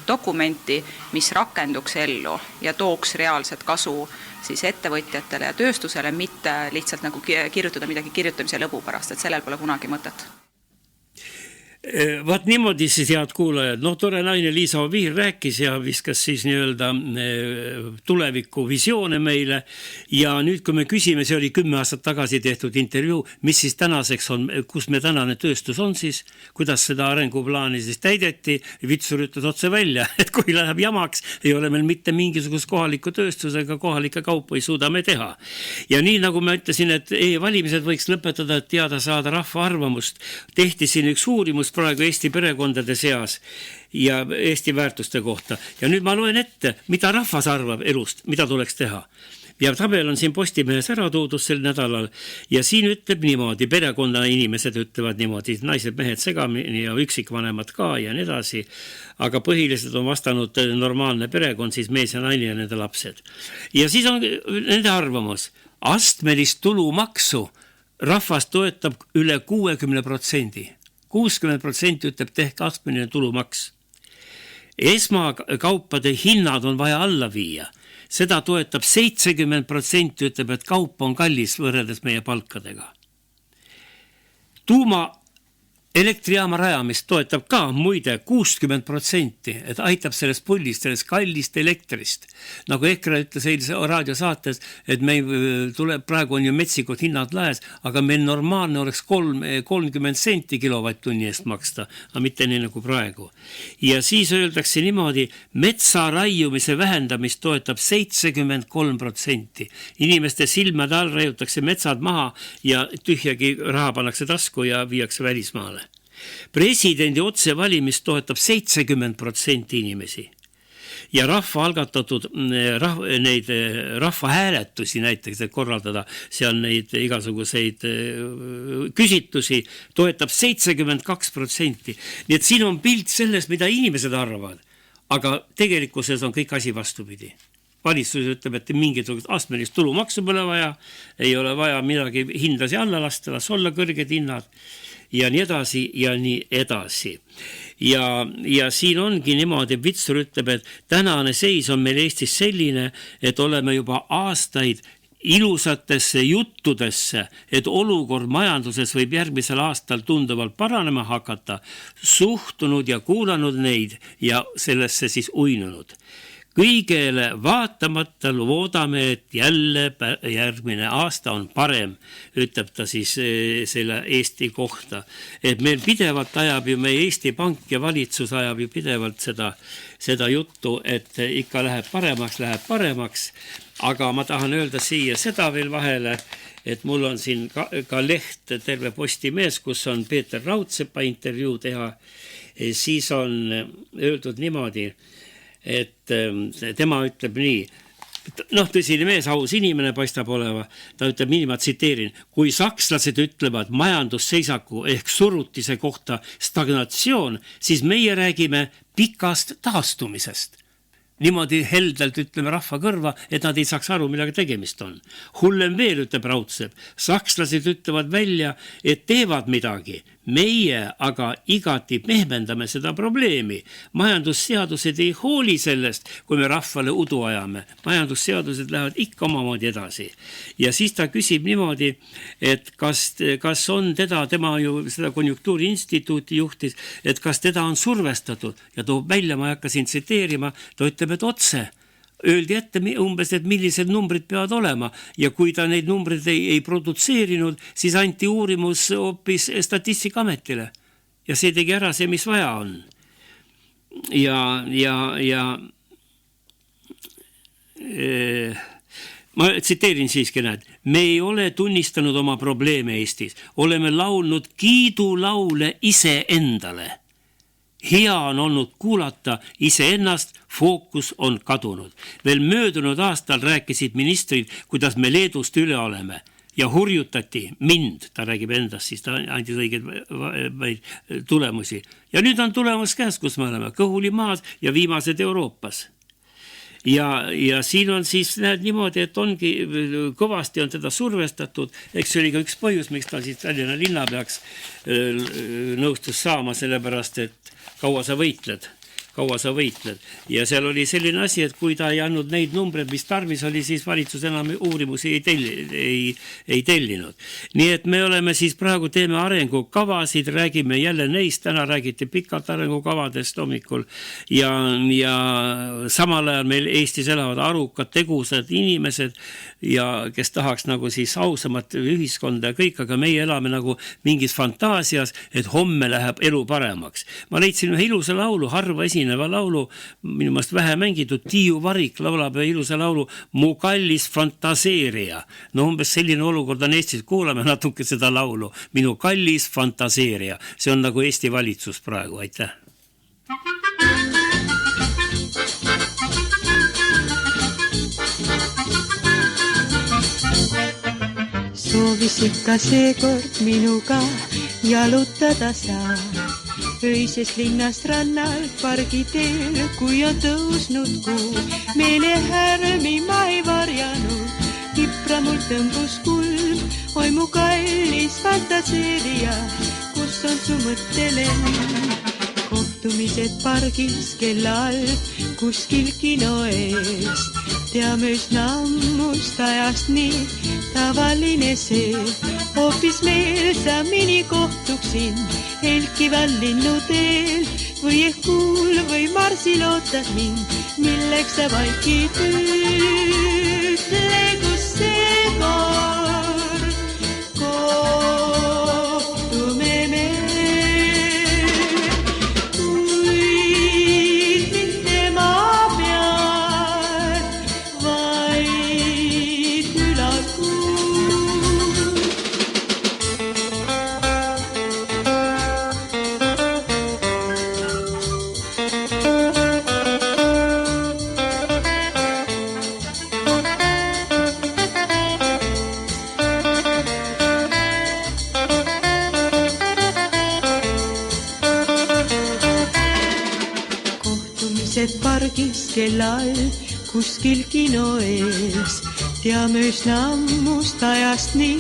dokumenti, mis rakenduks ellu ja tooks reaalset kasu siis ettevõtjatele ja tööstusele, mitte lihtsalt nagu kirjutada midagi kirjutamise lõbu pärast, et sellel pole kunagi mõtet. Vaat niimoodi siis, head kuulajad, tore naine Liisa Oviir rääkis ja viskas siis nii-öelda tuleviku visioone meile ja nüüd, kui me küsime, see oli 10 aastat tagasi tehtud intervjuu, mis siis tänaseks on, kus me tänane tööstus on siis, kuidas seda arenguplaani siis täideti, Vitsur ütles otse välja, et kui läheb jamaks, ei ole meil mitte mingisugust kohaliku tööstusega, kohalike kaupu ei suuda me teha. Ja nii nagu ma ütlesin, et e-valimised võiks lõpetada, et teada saada rahva arvamust, tehti siin üks uurimus praegu Eesti perekondade seas ja Eesti väärtuste kohta. Ja nüüd ma loen ette, mida rahvas arvab elust, mida tuleks teha. Ja tabel on siin Postimehes ära toodud sel nädalal ja siin ütleb niimoodi, perekonna inimesed ütlevad niimoodi, naised, mehed segamini ja üksikvanemad ka ja nii edasi, aga põhiliselt on vastanud normaalne perekond, siis mees ja naine ja nende lapsed. Ja siis on nende arvamus, astmelist tulumaksu rahvas toetab üle 60%. 60% ütleb tehke astmeline tulumaks. Esmakaupade hinnad on vaja alla viia. Seda toetab 70%, ütleb, et kaup on kallis võrreldes meie palkadega. Tuuma elektrijaama rajamist toetab ka muide 60%, et aitab sellest pullist, sellest kallist elektrist. Nagu EKRE ütles eilse raadiosaates, et meil tuleb, praegu on ju metsikud hinnad laes, aga meil normaalne oleks 30 senti kilovatt-tunni eest maksta, aga mitte nii nagu praegu. Ja siis öeldakse niimoodi, metsa raiumise vähendamist toetab 73%. Inimeste silmade all raiutakse metsad maha ja tühjagi raha pannakse tasku ja viiakse välismaale. Presidendi otsevalimist toetab 70% inimesi ja rahva algatatud neid rahvahääletusi näiteks, et korraldada seal neid igasuguseid küsitusi, toetab 72%. Nii et siin on pilt sellest, mida inimesed arvavad, aga tegelikkuses on kõik asi vastupidi. Valitsus ütleb, et mingisugust astmelist tulumaksu pole vaja, ei ole vaja midagi hindasi alla lasta, las olla kõrged hinnad ja nii edasi ja nii edasi. Ja siin ongi niimoodi, Vitsur ütleb, et tänane seis on meil Eestis selline, et oleme juba aastaid ilusatesse juttudesse, et olukord majanduses võib järgmisel aastal tunduvalt paranema hakata, suhtunud ja kuulanud neid ja sellesse siis uinunud. Kõigele vaatamata loodame, et jälle järgmine aasta on parem, ütleb ta siis selle Eesti kohta. Et meil pidevalt ajab ju meie Eesti Pank ja valitsus ajab ju pidevalt seda juttu, et ikka läheb paremaks. Aga ma tahan öelda siia seda veel vahele, et mul on siin ka leht Terve Postimees, kus on Peeter Raudsepa intervjuu teha. Siis on öeldud niimoodi, et tema ütleb nii, tõsine mees, aus inimene paistab oleva, ta ütleb nii, ma tsiteerin, kui sakslased ütlevad majandusseisaku ehk surutise kohta stagnatsioon, siis meie räägime pikast taastumisest. Niimoodi heldelt ütleme rahva kõrva, et nad ei saaks aru, millega tegemist on. Hullem veel, ütleb Raudsepp, sakslased ütlevad välja, et teevad midagi. Meie aga igati pehmendame seda probleemi. Majandusseadused ei hooli sellest, kui me rahvale udu ajame. Majandusseadused lähevad ikka omamoodi edasi. Ja siis ta küsib niimoodi, et kas on tema ju seda konjunktuuriinstituuti juhtis, et kas teda on survestatud ja toob välja, ma ei hakka siin tsiteerima, ta ütleb, et otse. Öeldi ette umbes, et millised numbrid peavad olema ja kui ta neid numbrid ei produtseerinud, siis anti uurimus hoopis Statistikaametile ja see tegi ära see, mis vaja on. Ma tsiteerin siiski, näed, me ei ole tunnistanud oma probleeme Eestis, oleme laulnud kiidulaule iseendale. Hea on olnud kuulata iseennast, fookus on kadunud. Veel möödunud aastal rääkisid ministrid, kuidas me Leedust üle oleme ja hurjutati mind, ta räägib endast, siis ta andis õigeid tulemusi. Ja nüüd on tulemus käes, kus me oleme, kõhuli maas ja viimased Euroopas. Ja siin on siis näed niimoodi, et ongi kõvasti on teda survestatud, eks see oli ka üks põhjus, miks ta siis Tallinna linna peaks nõustus saama, sellepärast, et kaua sa võitled kaua sa võitled. Ja seal oli selline asi, et kui ta ei andnud neid numbreid, mis tarvis oli, siis valitsus enam uurimusi ei tellinud. Nii et me oleme siis praegu teeme arengukavasid, räägime jälle neist, täna räägiti pikalt arengukavadest hommikul ja samal ajal meil Eestis elavad arukad, tegusad inimesed ja kes tahaks nagu siis ausamat ühiskonda ja kõik, aga meie elame nagu mingis fantaasias, et homme läheb elu paremaks. Ma leidsin ühe ilusa laulu, harva esineva laulu, minu meelest vähe mängitud, Tiiu Varik laulab ilusa laulu Mu kallis fantaseerija. No umbes selline olukord on Eestis, kuulame natuke seda laulu, Minu kallis fantaseerija. See on nagu Eesti valitsus praegu, aitäh. Soovisid ka seekord minuga jalutada saa. Öises linnast rannal pargiteel, kui on tõusnud kuu. Meelehärmi ma ei varjanud, kipra mul tõmbus kulm. Oi mu kallis fantaseerija, kus on su mõttelend? Kohtumised pargis kella all, kuskil kino ees. Teame üsna ammust ajast nii tavaline see. Hoopis meelsamini kohtuksin helkival linnuteel. Või ehk kuul või marsil ootad mind, milleks sa vaikid ütle, kus see kord kohtume me. Pargis kellal, kuskil kino ees. Teame üsna ammust ajast nii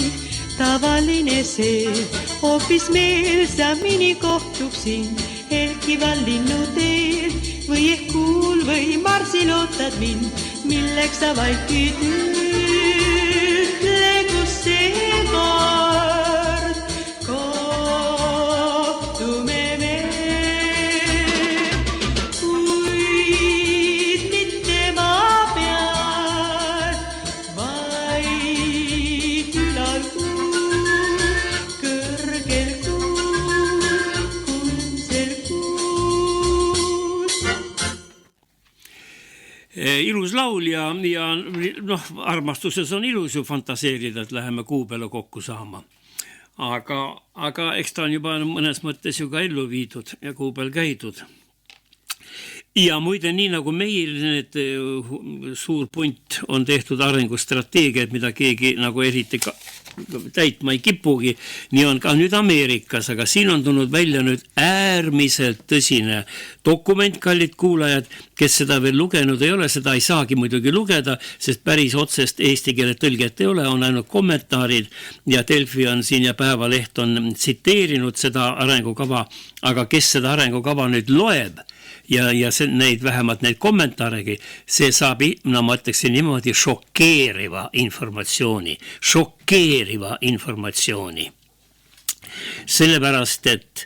tavaline see. Hoopis meelsamini kohtuksin helkival linnuteel. Või ehk kuul või marsil ootad mind, milleks sa vaikid ütle, kus see kord kohtume me. Ilus laul ja noh, armastuses on ilus ju fantaseerida, et läheme kuu peale kokku saama. Aga eks ta on juba mõnes mõttes ju ka ellu viidud ja kuu peal käidud. Ja muide, nii nagu meil need suur punt on tehtud arengustrateegiad, mida keegi nagu eriti täitma ei kipugi, nii on ka nüüd Ameerikas, aga siin on tulnud välja nüüd äärmiselt tõsine dokument, kallid kuulajad, kes seda veel lugenud ei ole, seda ei saagi muidugi lugeda, sest päris otsest eesti keele tõlget ei ole, on ainult kommentaarid ja Delfi on siin ja Päevaleht on tsiteerinud seda arengukava, aga kes seda arengukava nüüd loeb, ja neid vähemalt neid kommentaaregi, see saab, no ma ütleksin niimoodi, šokeeriva informatsiooni. Sellepärast, et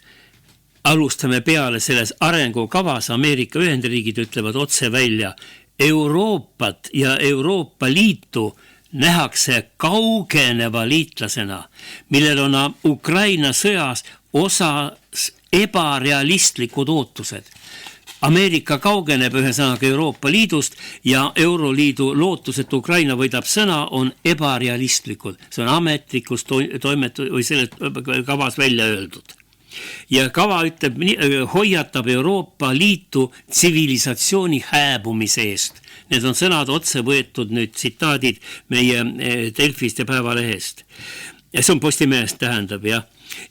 alustame peale selles arengukavas, Ameerika Ühendriigid ütlevad otse välja, Euroopat ja Euroopa Liitu nähakse kaugeneva liitlasena, millel on Ukraina sõjas osas ebarealistlikud ootused. Ameerika kaugeneb ühesõnaga Euroopa Liidust ja Euroliidu lootus, et Ukraina võidab sõna, on ebarealistlikud. See on ametlikus või selle kavas välja öeldud. Ja kava ütleb, hoiatab Euroopa Liitu tsivilisatsiooni hääbumise eest. Need on sõnad otse võetud nüüd tsitaadid meie Delfist ja Päevalehest. Ja see on Postimehest tähendab, jah.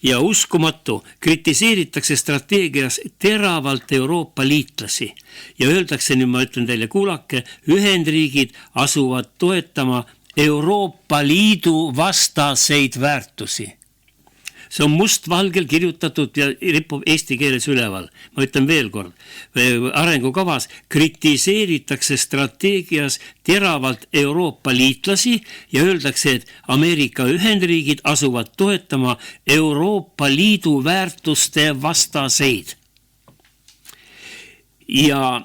Ja uskumatu, kritiseeritakse strateegias teravalt Euroopa liitlasi ja öeldakse, nüüd ma ütlen teile kuulake, Ühendriigid asuvad toetama Euroopa Liidu vastaseid väärtusi. see on mustvalgel kirjutatud ja ripub eesti keeles üleval. Ma ütlen veel kord, arengukavas kritiseeritakse strateegias teravalt Euroopa liitlasi ja öeldakse, et Ameerika Ühendriigid asuvad toetama Euroopa Liidu väärtuste vastaseid. Ja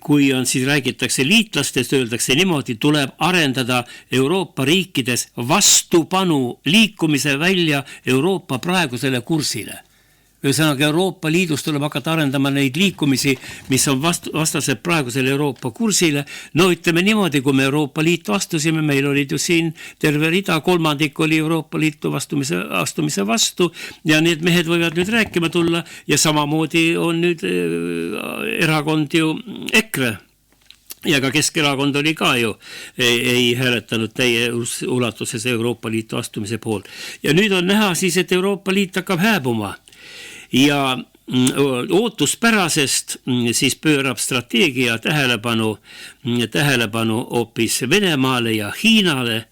kui on siis räägitakse liitlastest, öeldakse niimoodi, tuleb arendada Euroopa riikides vastupanu liikumise välja Euroopa praegusele kursile. Ühesõnaga Euroopa Liidus tuleb hakata arendama neid liikumisi, mis on vastased praegusele Euroopa kursile. No ütleme niimoodi, kui me Euroopa Liitu astusime, meil olid ju siin terve rida, kolmandik oli Euroopa Liitu astumise vastu ja need mehed võivad nüüd rääkima tulla ja samamoodi on nüüd erakond ju EKRE. Ja ka Keskerakond oli ka ju, ei hääletanud täie ulatuses Euroopa Liitu astumise poolt. Ja nüüd on näha siis, et Euroopa Liit hakkab hääbuma. Ja ootuspärasest siis pöörab strateegia tähelepanu hoopis Venemaale ja Hiinale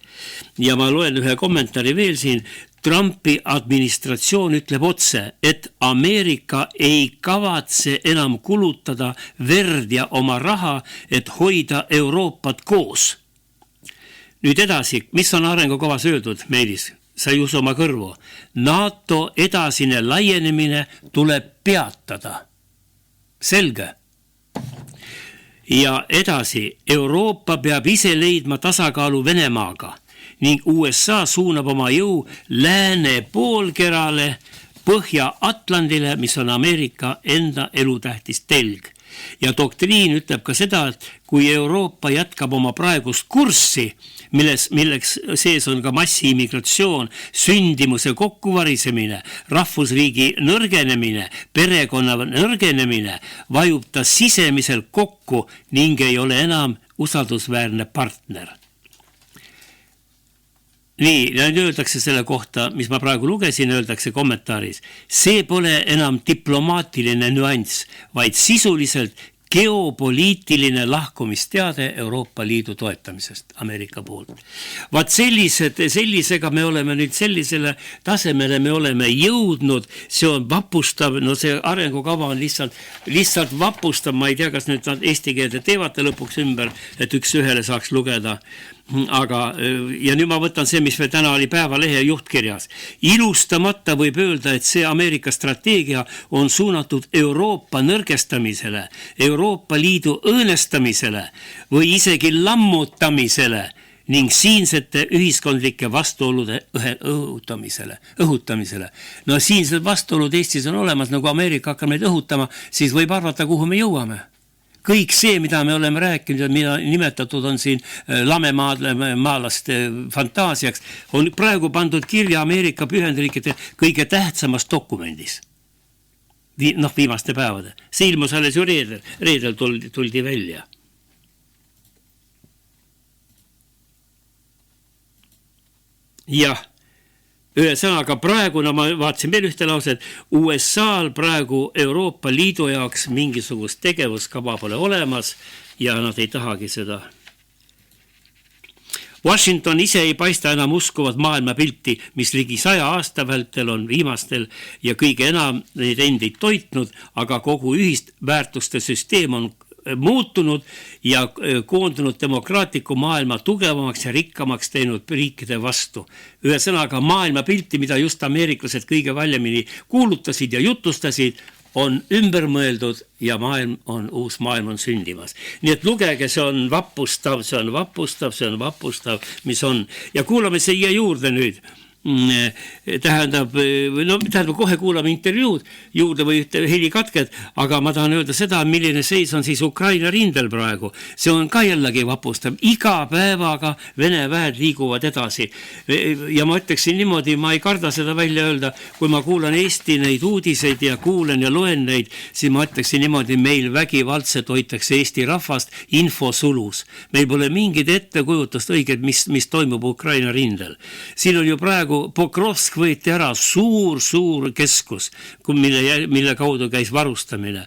ja ma loen ühe kommentaari veel siin. Trumpi administratsioon ütleb otse, et Ameerika ei kavatse enam kulutada verd ja oma raha, et hoida Euroopat koos. Nüüd edasi, mis on arengukavas öeldud, Meelis? Sa ei usu oma kõrvu. NATO edasine laienemine tuleb peatada. Selge. Ja edasi, Euroopa peab ise leidma tasakaalu Venemaaga ning USA suunab oma jõu lääne poolkerale Põhja-Atlandile, mis on Ameerika enda elutähtis telg. Ja doktriin ütleb ka seda, et kui Euroopa jätkab oma praegust kurssi, milleks sees on ka massiimmigratsioon, sündimuse kokkuvarisemine, rahvusriigi nõrgenemine, perekonna nõrgenemine, vajub ta sisemiselt kokku ning ei ole enam usaldusväärne partner. Nii, nüüd öeldakse selle kohta, mis ma praegu lugesin, öeldakse kommentaaris. See pole enam diplomaatiline nüanss, vaid sisuliselt geopoliitiline lahkumisteade Euroopa Liidu toetamisest Ameerika poolt. Vaat sellisega me oleme nüüd sellisele tasemele me oleme jõudnud, see on vapustav, no see arengukava on lihtsalt vapustav, ma ei tea, kas nüüd nad eesti keelde teevad lõpuks ümber, et üks ühele saaks lugeda. Aga, ja nüüd ma võtan see, mis veel täna oli Päevalehe juhtkirjas. Ilustamata võib öelda, et see Ameerika strateegia on suunatud Euroopa nõrgestamisele, Euroopa Liidu õõnestamisele või isegi lammutamisele ning siinsete ühiskondlike vastuolude õhutamisele. No siinsed vastuolud Eestis on olemas, nagu Ameerika hakkab neid õhutama, siis võib arvata, kuhu me jõuame. Kõik see, mida me oleme rääkinud ja mida nimetatud on siin lamemaalaste fantaasiaks, on praegu pandud kirja Ameerika Ühendriikide kõige tähtsamas dokumendis. Viimaste päevade. See ilmus alles ju reedel tuldi välja. Jah. Ühesõnaga praegu, no ma vaatasin veel ühte lauset, USA-l praegu Euroopa Liidu jaoks mingisugust tegevuskava pole olemas ja nad ei tahagi seda. Washington ise ei paista enam uskuvat maailmapilti, mis ligi 100 aasta vältel on viimastel ja kõige enam neid endid toitnud, aga kogu ühist väärtuste süsteem on muutunud ja koondunud demokraatliku maailma tugevamaks ja rikkamaks teinud riikide vastu. Ühesõnaga maailmapilti, mida just ameeriklased kõige valjemini kuulutasid ja jutustasid, on ümber mõeldud ja uus maailm on sündimas. Nii et lugege, see on vapustav, mis on. Ja kuulame siia juurde nüüd. Tähendab, kohe kuulame intervjuud juurde või ühte helikatket, aga ma tahan öelda seda, milline seis on siis Ukraina rindel praegu. See on ka jällegi vapustav. Iga päevaga Vene väed liiguvad edasi. Ja ma ütleksin niimoodi, ma ei karda seda välja öelda, kui ma kuulan Eesti neid uudiseid ja kuulen ja loen neid, siis ma ütleksin niimoodi, meil vägivaldselt hoitakse Eesti rahvast infosulus. Meil pole mingit ettekujutust õiget, mis toimub Ukraina rindel. Siin on ju praegu praegu Pokrovsk võeti ära, suur keskus, mille kaudu käis varustamine.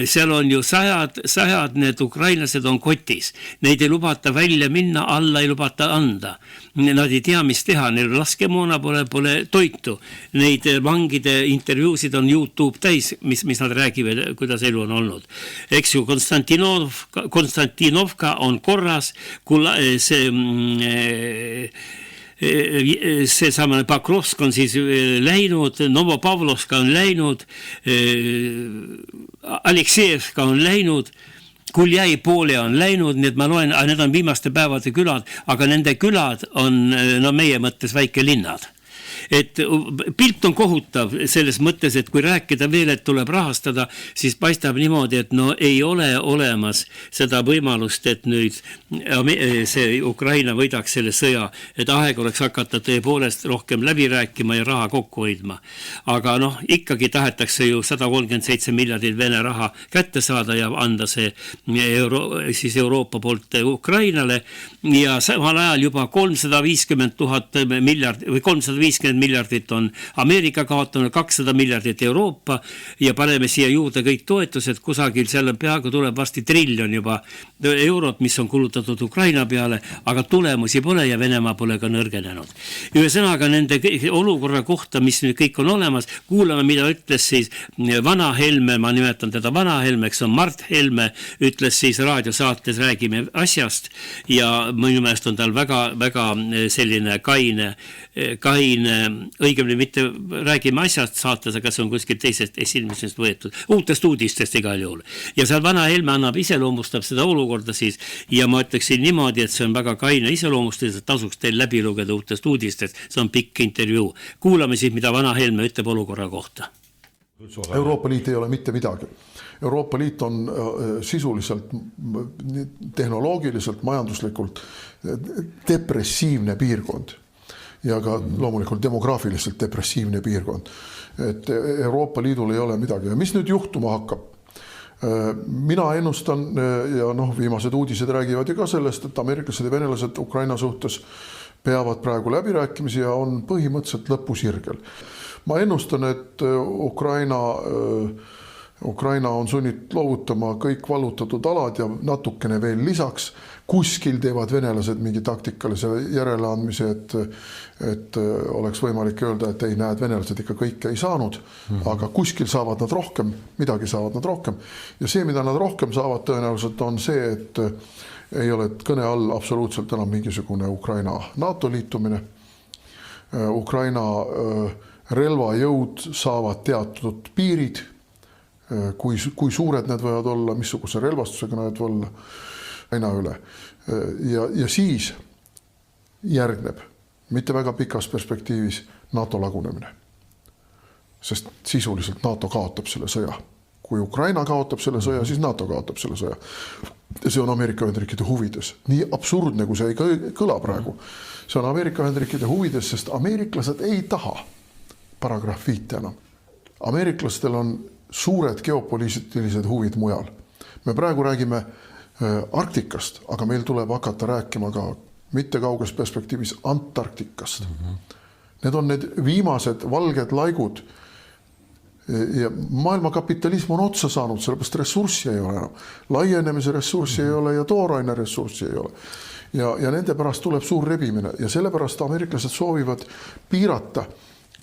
Seal on ju sajad need ukrainlased on kotis. Neid ei lubata välja minna, alla ei lubata anda. Nad ei tea, mis teha, neil laskemoona pole toitu. Neid vangide intervjuusid on YouTube täis, mis nad räägivad, kuidas elu on olnud. Eks ju, Konstantinovka on korras, see samane Pakrovsk on siis läinud, Novopavlovska on läinud, Aleksejevka on läinud, Kuljai poole on läinud, nii et ma loen, need on viimaste päevade külad, aga nende külad on meie mõttes väike linnad. Et pilt on kohutav selles mõttes, et kui rääkida veel, et tuleb rahastada, siis paistab niimoodi, et ei ole olemas seda võimalust, et nüüd see Ukraina võidaks selle sõja, et aeg oleks hakata tõepoolest rohkem läbi rääkima ja raha kokku hoidma. Aga ikkagi tahetakse ju 137 miljardit Vene raha kätte saada ja anda see siis Euroopa poolt Ukrainale ja samal ajal juba 350 miljardit on Ameerika kaotanud, 200 miljardit Euroopa ja paneme siia juurde kõik toetused, kusagil seal peaaegu tuleb varsti triljon juba eurot, mis on kulutatud Ukraina peale, aga tulemusi pole ja Venemaa pole ka nõrgenenud. Ühesõnaga nende olukorra kohta, mis nüüd kõik on olemas, kuulame, mida ütles siis vana Helme, ma nimetan teda vana Helmeks, on Mart Helme, ütles siis raadiosaates Räägime asjast ja minu meelest on tal väga selline kaine, õigemini mitte Räägime asjast saates, aga see on kuskil teisest esimesest võetud, uutest uudistest igal juhul. Ja seal vana Helme iseloomustab seda olukorda siis ja ma ütleksin niimoodi, et see on väga kaine iseloomustus, et tasuks teil läbi lugeda uutest uudistest, see on pikk intervjuu. Kuulame siis, mida vana Helme ütleb olukorra kohta. Euroopa Liit ei ole mitte midagi. Euroopa Liit on sisuliselt, tehnoloogiliselt, majanduslikult depressiivne piirkond ja ka loomulikult demograafiliselt depressiivne piirkond. Et Euroopa Liidul ei ole midagi. Ja mis nüüd juhtuma hakkab? Mina ennustan ja viimased uudised räägivad ju ka sellest, et ameeriklased ja venelased Ukraina suhtes peavad praegu läbirääkimisi ja on põhimõtteliselt lõpusirgel. Ma ennustan, et Ukraina on sunnit loovutama kõik vallutatud alad ja natukene veel lisaks. Kuskil teevad venelased mingi taktikalise järeleandmise, et oleks võimalik öelda, et ei näed, venelased ikka kõike ei saanud, aga kuskil saavad nad rohkem, midagi saavad nad rohkem. Ja see, mida nad rohkem saavad tõenäoliselt on see, et ei ole kõne all absoluutselt enam mingisugune Ukraina NATO liitumine. Ukraina relvajõud saavad teatud piirid, kui suured need võivad olla, missuguse relvastusega need võivad olla aina üle. Ja siis järgneb mitte väga pikas perspektiivis NATO lagunemine. Sest sisuliselt NATO kaotab selle sõja. Kui Ukraina kaotab selle sõja, siis NATO kaotab selle sõja. Ja see on Ameerika Ühendriikide huvides. Nii absurdne, kui see ei kõla praegu. See on Ameerika Ühendriikide huvides, sest ameeriklased ei taha paragrahv 5 enam. Ameeriklastel on suured geopoliitilised huvid mujal. Me praegu räägime Arktikast, aga meil tuleb hakata rääkima ka mitte kauges perspektiivis Antarktikast. Need on need viimased valged laigud ja maailma kapitalism on otsa saanud, sellepärast ressurssi ei ole enam. Laienemise ressurssi ei ole ja tooraine ressurssi ei ole. Ja nende pärast tuleb suur rebimine ja sellepärast ameeriklased soovivad piirata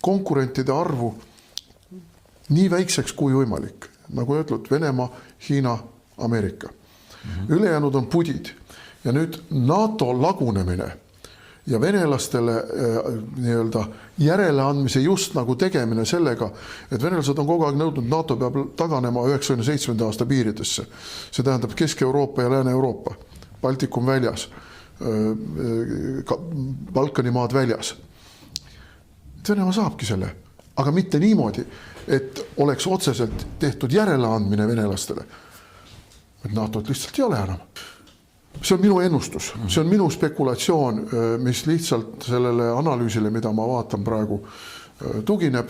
konkurentide arvu nii väikseks kui võimalik. Nagu öeldud, Venemaa, Hiina, Ameerika. Ülejäänud on pudid ja nüüd NATO lagunemine ja venelastele nii-öelda järeleandmise just nagu tegemine sellega, et venelased on kogu aeg nõudnud, NATO peab taganema 97. aasta piiridesse. See tähendab Kesk-Euroopa ja Lääne-Euroopa, Baltikum väljas, Balkani maad väljas. Venemaa saabki selle, aga mitte niimoodi, et oleks otseselt tehtud järeleandmine venelastele. Et NATO-t lihtsalt ei ole enam. See on minu ennustus, see on minu spekulatsioon, mis lihtsalt sellele analüüsile, mida ma vaatan praegu, tugineb.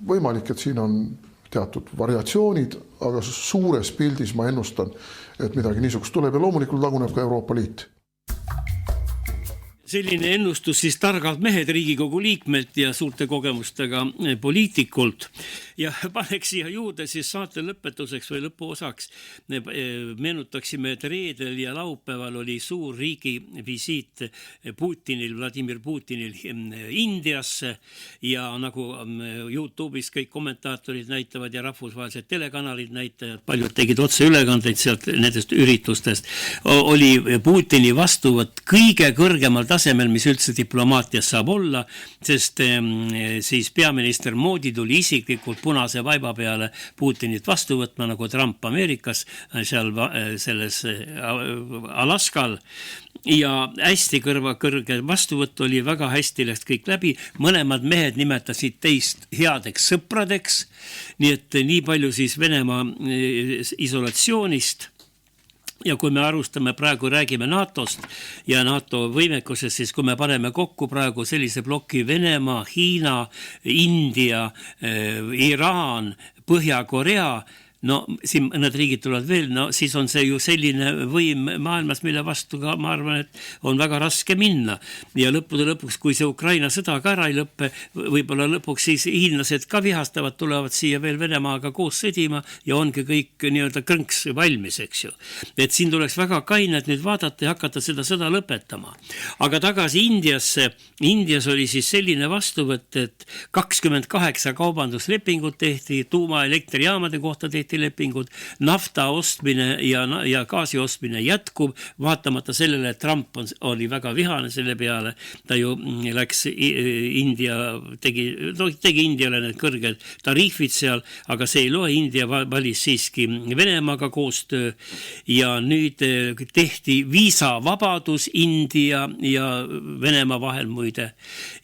Võimalik, et siin on teatud variatsioonid, aga suures pildis ma ennustan, et midagi niisugust tuleb ja loomulikult laguneb ka Euroopa Liit. selline ennustus siis targalt mehed Riigikogu liikmelt ja suurte kogemustega poliitikult. Ja paneks siia juurde siis saate lõpetuseks või lõpuosaks. Meenutaksime, et reedel ja laupäeval oli suur riigi visiit Putinil, Vladimir Putinil Indiasse ja nagu YouTube'is kõik kommentaatorid näitavad ja rahvusvahelised telekanalid näitajad, paljud tegid otse ülekandeid sealt nendest üritustest, oli Putini vastuvõtt kõige kõrgemal tasemel, mis üldse diplomaatias saab olla, sest siis peaminister Modi tuli isiklikult punase vaiba peale Putinit vastu võtma, nagu Trump Ameerikas, seal selles Alaskal, ja hästi kõrge vastuvõtt oli, väga hästi läks kõik läbi, mõlemad mehed nimetasid teist headeks sõpradeks, nii et nii palju siis Venemaa isolatsioonist. Ja kui me arvustame praegu, räägime NATOst ja NATO võimekusest, siis kui me paneme kokku praegu sellise ploki Venemaa, Hiina, India, Iraan, Põhja-Korea, no siin mõned riigid tulevad veel, no siis on see ju selline võim maailmas, mille vastu ka ma arvan, et on väga raske minna. Ja lõppude lõpuks, kui see Ukraina sõda ka ära ei lõppe, võib-olla lõpuks siis hiinlased ka vihastavad, tulevad siia veel Venemaaga koos sõdima ja ongi kõik nii-öelda krõnks valmis, eks ju. Et siin tuleks väga kained nüüd vaadata ja hakata seda sõda lõpetama. Aga tagasi Indiasse, Indias oli siis selline vastuvõtt, et 28 kaubanduslepingut tehti, tuumaelektrijaamade kohta tehti lepingud, nafta ostmine ja gaasi ostmine jätkub, vaatamata sellele, et Trump oli väga vihane selle peale, ta ju läks India, tegi Indiale need kõrged tariifid seal, aga see ei loe, India valis siiski Venemaaga koostöö ja nüüd tehti viisavabadus India ja Venemaa vahel muide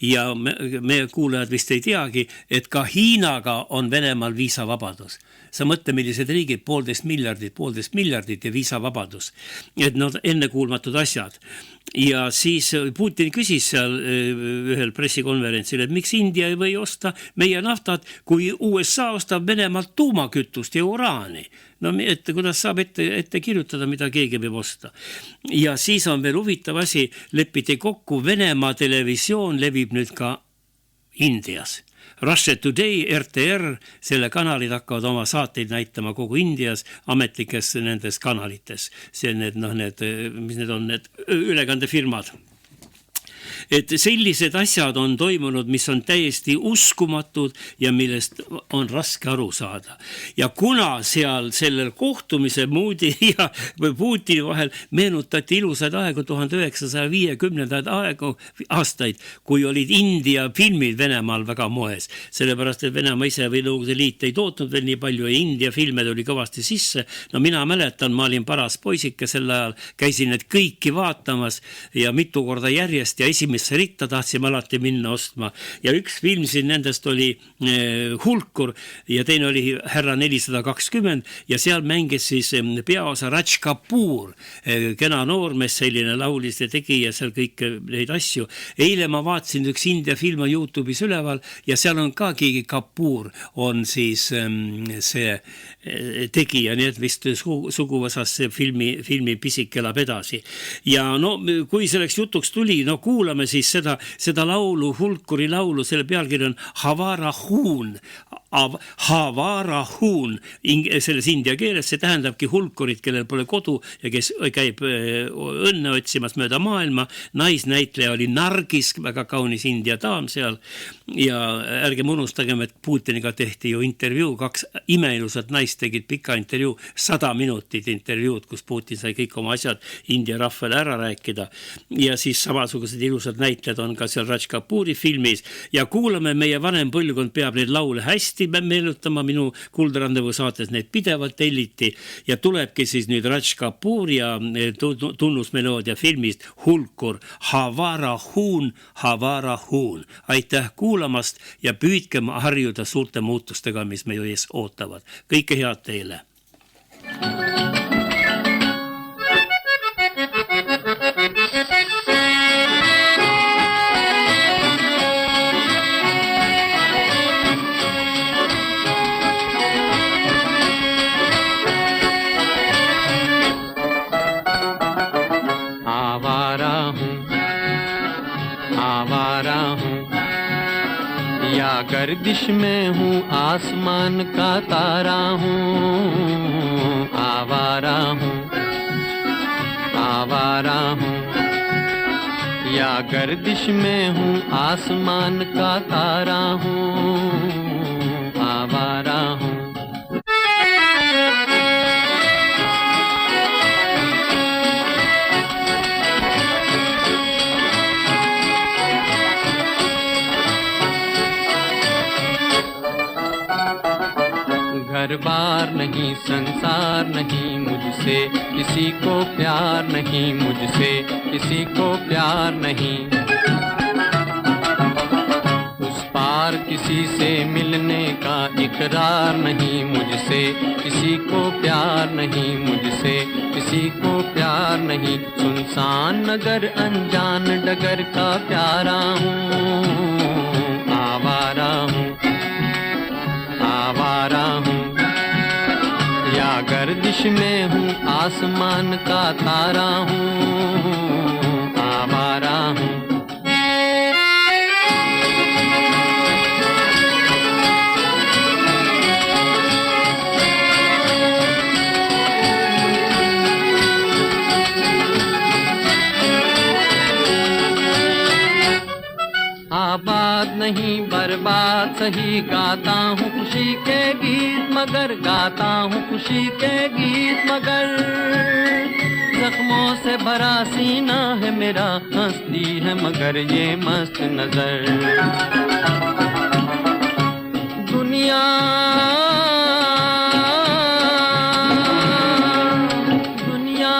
ja me kuulajad vist ei teagi, et ka Hiinaga on Venemaal viisavabadus. Sa mõtle, millised riigid, 1,5 miljardit ja viisavabadus. Et nad ennekuulmatud asjad. Ja siis Putin küsis seal ühel pressikonverentsil, et miks India ei või osta meie naftat, kui USA ostab Venemaalt tuumakütust ja uraani. No et kuidas saab ette kirjutada, mida keegi võib osta. Ja siis on veel huvitav asi, lepiti kokku, Venemaa televisioon levib nüüd ka Indias. Russia Today, RTR, selle kanalid hakkavad oma saateid näitama kogu Indias ametlikes nendes kanalites. See need, mis need on, need ülekandefirmad. Et sellised asjad on toimunud, mis on täiesti uskumatud ja millest on raske aru saada. Ja kuna seal sellel kohtumise Moodi ja Putini vahel meenutati ilusaid aegu 1950 aastaid, kui olid India filmid Venemaal väga moes, sellepärast, et Venemaa ise või Nõukogude Liit ei tootnud veel nii palju ja India filmed oli kõvasti sisse. No mina mäletan, ma olin paras poisike sel ajal, käisin need kõiki vaatamas ja mitu korda järjest ja esimesse ritta tahtsime alati minna ostma. Ja üks film siin nendest oli Hulkur ja teine oli Härra 420 ja seal mängis siis peaosa Raj Kapoor, kena noormees, selline laulis ja tegi ja seal kõik neid asju. Eile ma vaatasin üks India film YouTube'is üleval ja seal on ka keegi Kapoor on siis see tegija, nii et vist suguvõsas see filmi pisik elab edasi. Ja no kui selleks jutuks tuli, no kuulame siis seda laulu, Hulkuri laulu, selle pealkiri on Havarahun, selles india keeles, see tähendabki hulkurit, kellel pole kodu ja kes käib õnne otsimas mööda maailma. Naisnäitleja oli Nargis, väga kaunis India daam seal ja ärgem unustagem, et Putiniga tehti ju intervjuu, 2 imeilusat naist tegid pika intervjuu, 100 minutit intervjuud, kus Putin sai kõik oma asjad India rahvale ära rääkida ja siis samasugused ilusad näitlejad on ka seal Raj Kapoori filmis ja kuulame, meie vanem põlvkond peab neid laule hästi meenutama, minu Kuldrandevu saates need pidevalt telliti ja tulebki siis nüüd Raj Kapoor ja tunnusmeloodia filmist Hulkur, Havarahun. Aitäh kuulamast ja püüdkem harjuda suurte muutustega, mis me ju ees ootavad. Kõike head teile! या गर्दिश में हूँ आसमान का तारा हूँ, आवारा हूँ, आवारा हूँ। या गर्दिश में हूँ आसमान का तारा हूँ, आवारा हूँ। घर बार नहीं, संसार नहीं, मुझसे किसी को प्यार नहीं, मुझसे किसी को प्यार नहीं। उस पार किसी से मिलने का इकरार नहीं, मुझसे किसी को प्यार नहीं, मुझसे किसी को प्यार नहीं। सुनसान नगर अनजान डगर का प्यारा हूँ, आवारा हूँ, आवारा हूँ। या गर्दिश में हूँ आसमान का तारा हूँ, आवारा हूँ। आबाद नहीं बर्बाद सही, गाता हूँ खुशी के गीत मगर, गाता हूँ खुशी के गीत मगर। जख्मों से भरा सीना है मेरा, हंसती है मगर ये मस्त नजर। दुनिया दुनिया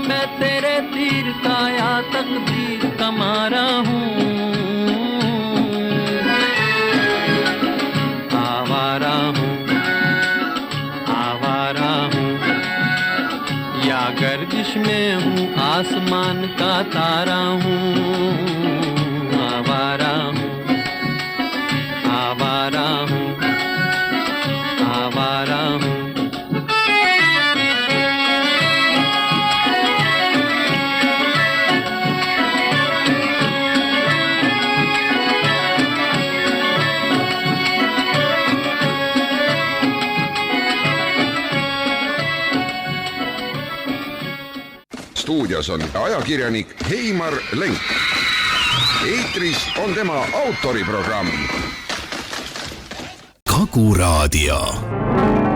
मैं तेरे तीर का या तकदीर का मारा हूँ, गर्दिश में हूँ आसमान का तारा हूँ, आवारा हूँ, आवारा हूँ, आवारा हूँ। Stuudios on ajakirjanik Heimar Lenk. Eetris on tema autoriprogramm. Kagu Raadio.